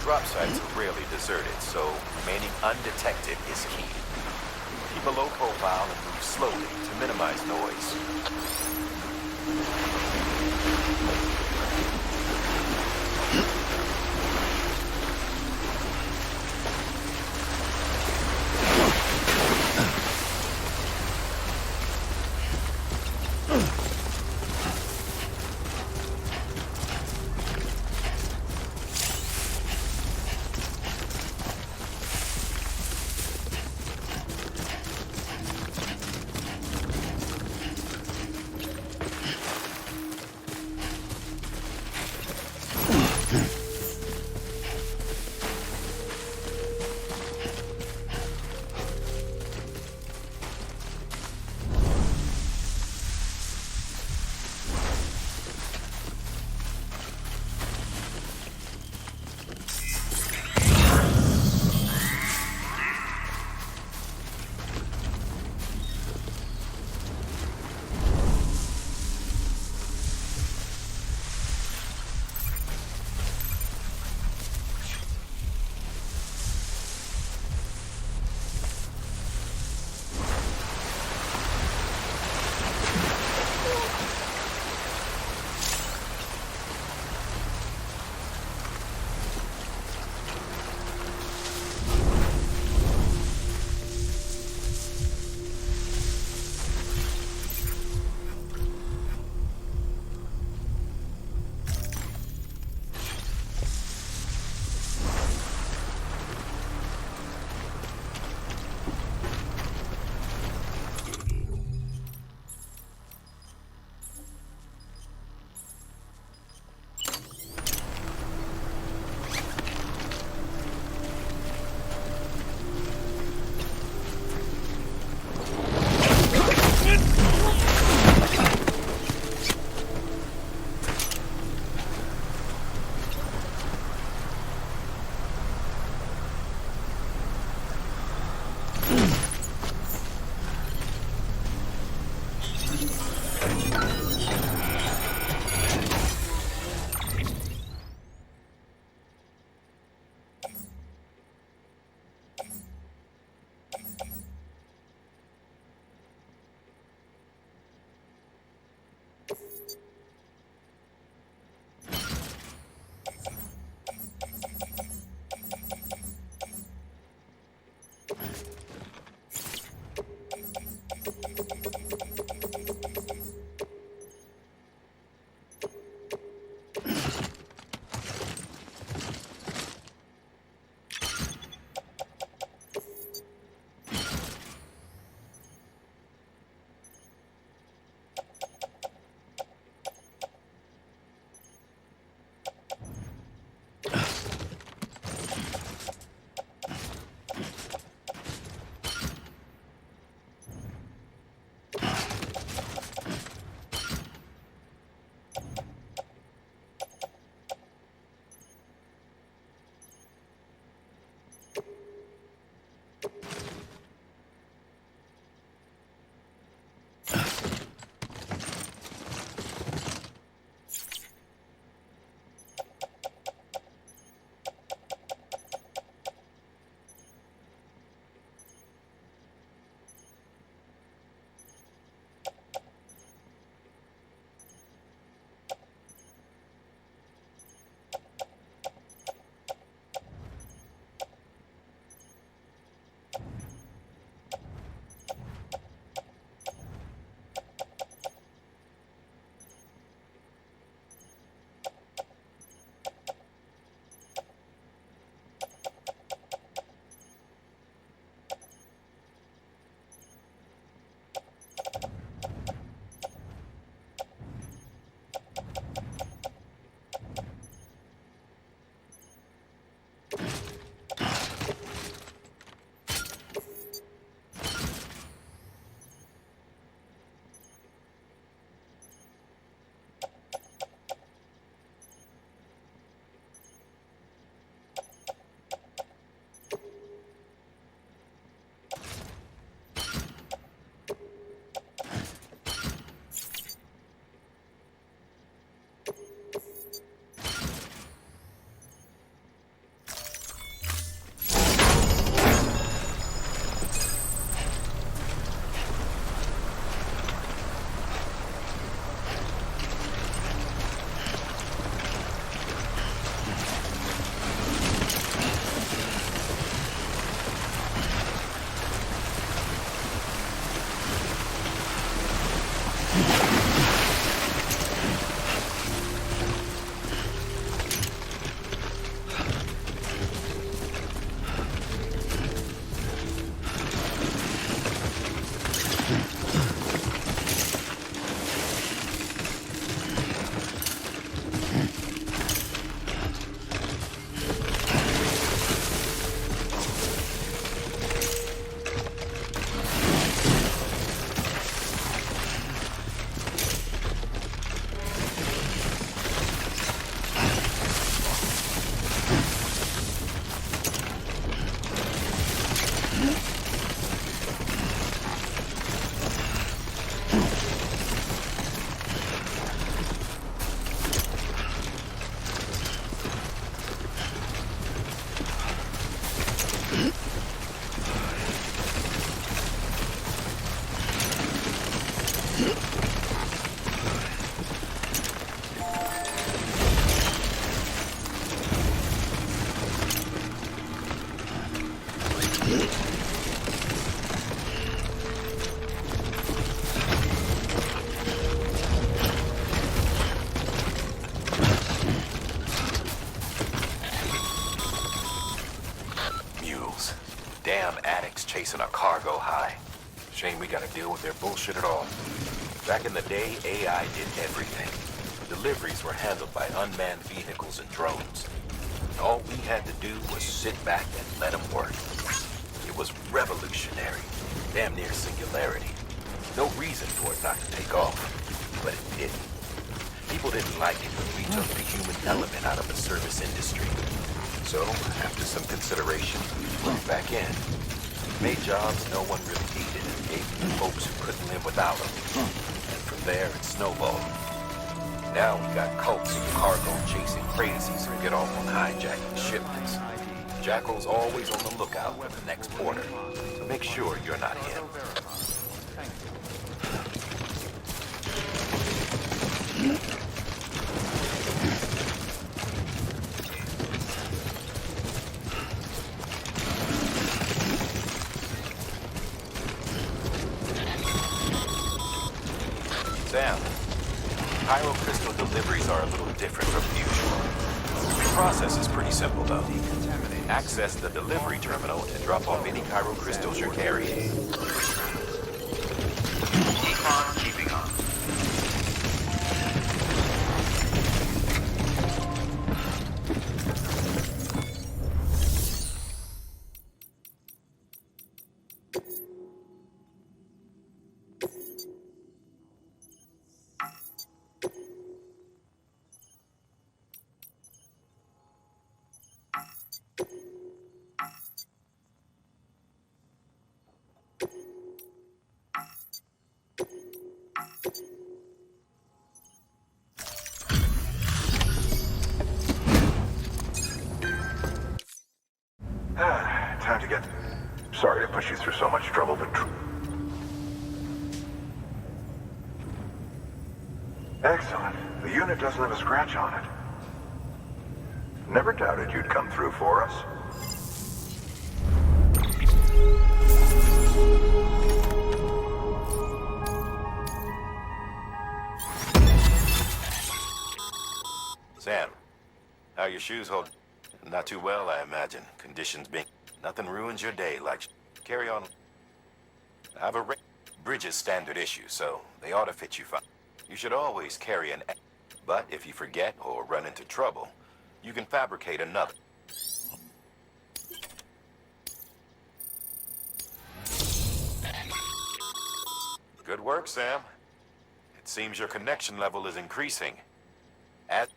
Drop sites are rarely deserted, so remaining undetected is key. Keep a low profile and move slowly to minimize noise. gotta deal with their bullshit at all. Back in the day, AI did everything. Deliveries were handled by unmanned vehicles and drones. All we had to do was sit back and let them work. It was revolutionary, damn near singularity. No reason for it not to take off, but it didn't. People didn't like it when we took the human element out of the service industry. So, after some consideration, we put it back in. Made jobs no one really needed and gave them to folks who couldn't live without them. And from there, it snowballed. Now we got cults and cargo chasing crazies who get off on hijacking shipments. Jackal's always on the lookout for the next order, so make sure you're not him. Sam, pyro crystal deliveries are a little different from usual. The process is pretty simple, though. Access the delivery terminal and drop off any pyro crystals you're carrying. Keep on keeping on. Time to get... Sorry to push you through so much trouble, but... Excellent. The unit doesn't have a scratch on it. Never doubted you'd come through for us. Sam, how are your shoes holding? Not too well, I imagine. Conditions being... Nothing ruins your day like... Carry on. I've a Bridges standard issue, so they ought to fit you fine. You should always carry an... But if you forget or run into trouble, you can fabricate another. Good work, Sam. It seems your connection level is increasing. As...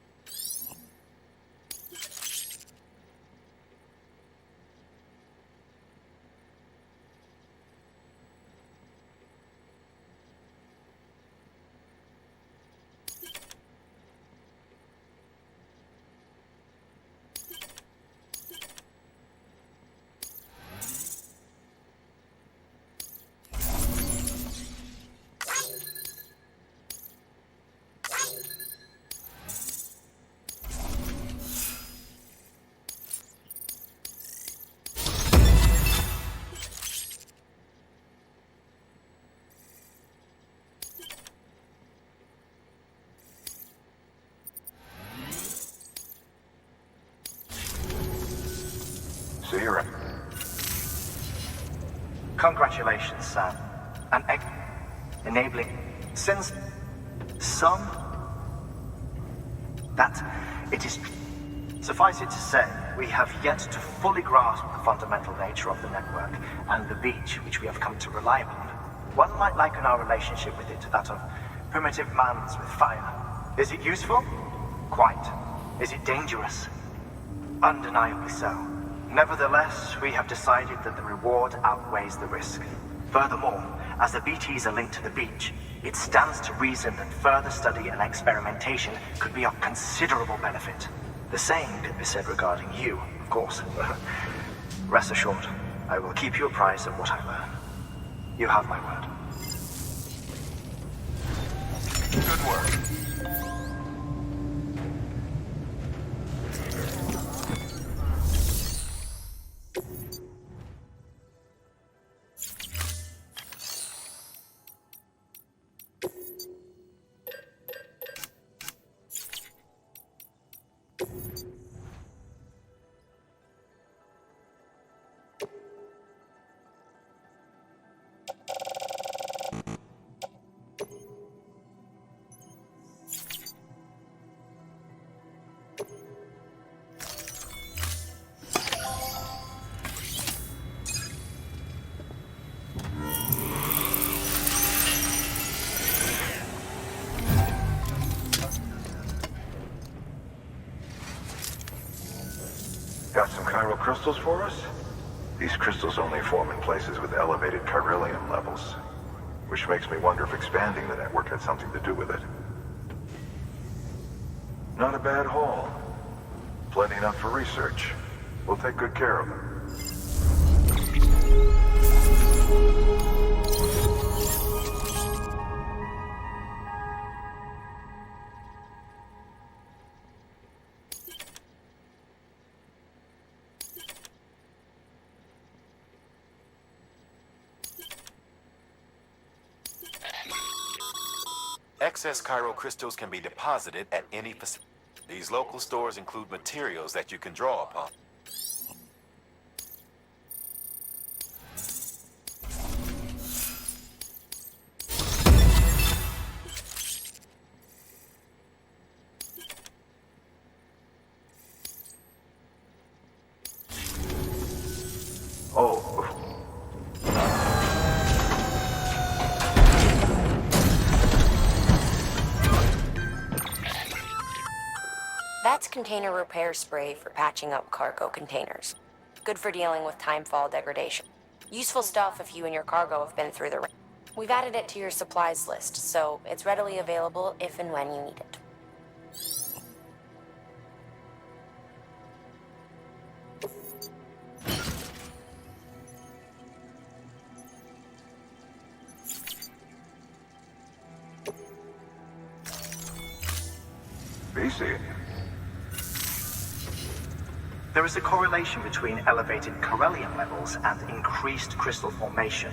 See you right. Congratulations, Sam. An enabling since some that it is suffice it to say, we have yet to fully grasp the fundamental nature of the network and the beach which we have come to rely upon. One might liken our relationship with it to that of primitive mans with fire. Is it useful? Quite. Is it dangerous? Undeniably so. Nevertheless, we have decided that the reward outweighs the risk. Furthermore, as the BTs are linked to the beach, it stands to reason that further study and experimentation could be of considerable benefit. The same could be said regarding you, of course. Rest assured, I will keep you apprised of what I learn. You have my word. Good work. Got some chiral crystals for us? These crystals only form in places with elevated chiralium levels, which makes me wonder if expanding the network had something to do with it. Not a bad haul. Plenty enough for research. We'll take good care of them. Excess chiral crystals can be deposited at any facility. These local stores include materials that you can draw upon. That's container repair spray for patching up cargo containers. Good for dealing with timefall degradation. Useful stuff if you and your cargo have been through the rain. We've added it to your supplies list, so it's readily available if and when you need it. BC. There is a correlation between elevated chiralium levels and increased crystal formation.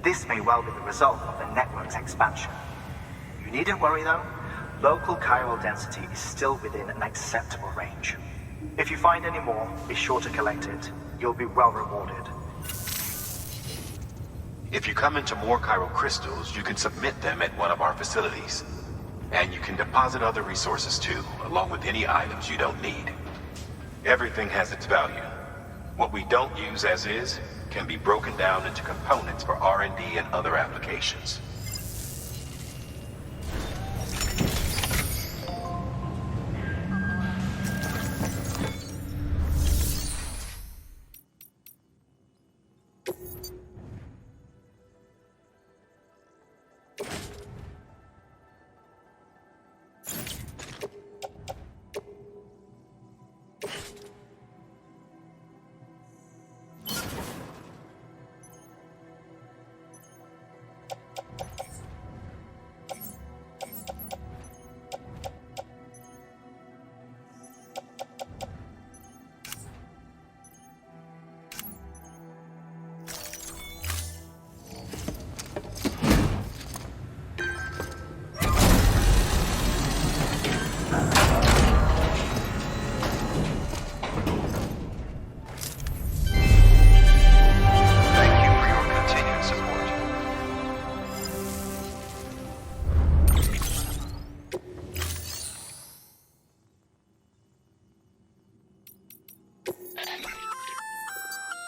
This may well be the result of the network's expansion. You needn't worry though. Local chiral density is still within an acceptable range. If you find any more, be sure to collect it. You'll be well rewarded. If you come into more chiral crystals, you can submit them at one of our facilities. And you can deposit other resources too, along with any items you don't need. Everything has its value. What we don't use as is can be broken down into components for R&D and other applications.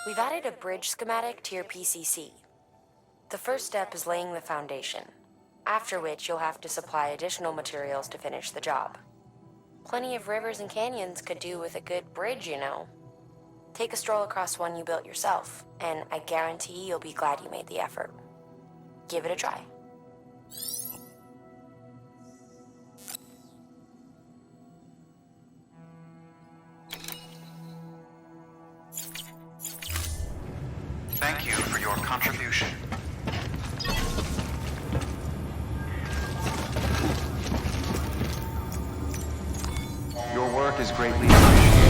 We've added a bridge schematic to your PCC. The first step is laying the foundation, after which you'll have to supply additional materials to finish the job. Plenty of rivers and canyons could do with a good bridge, you know. Take a stroll across one you built yourself, and I guarantee you'll be glad you made the effort. Give it a try. Thank you for your contribution. Your work is greatly appreciated.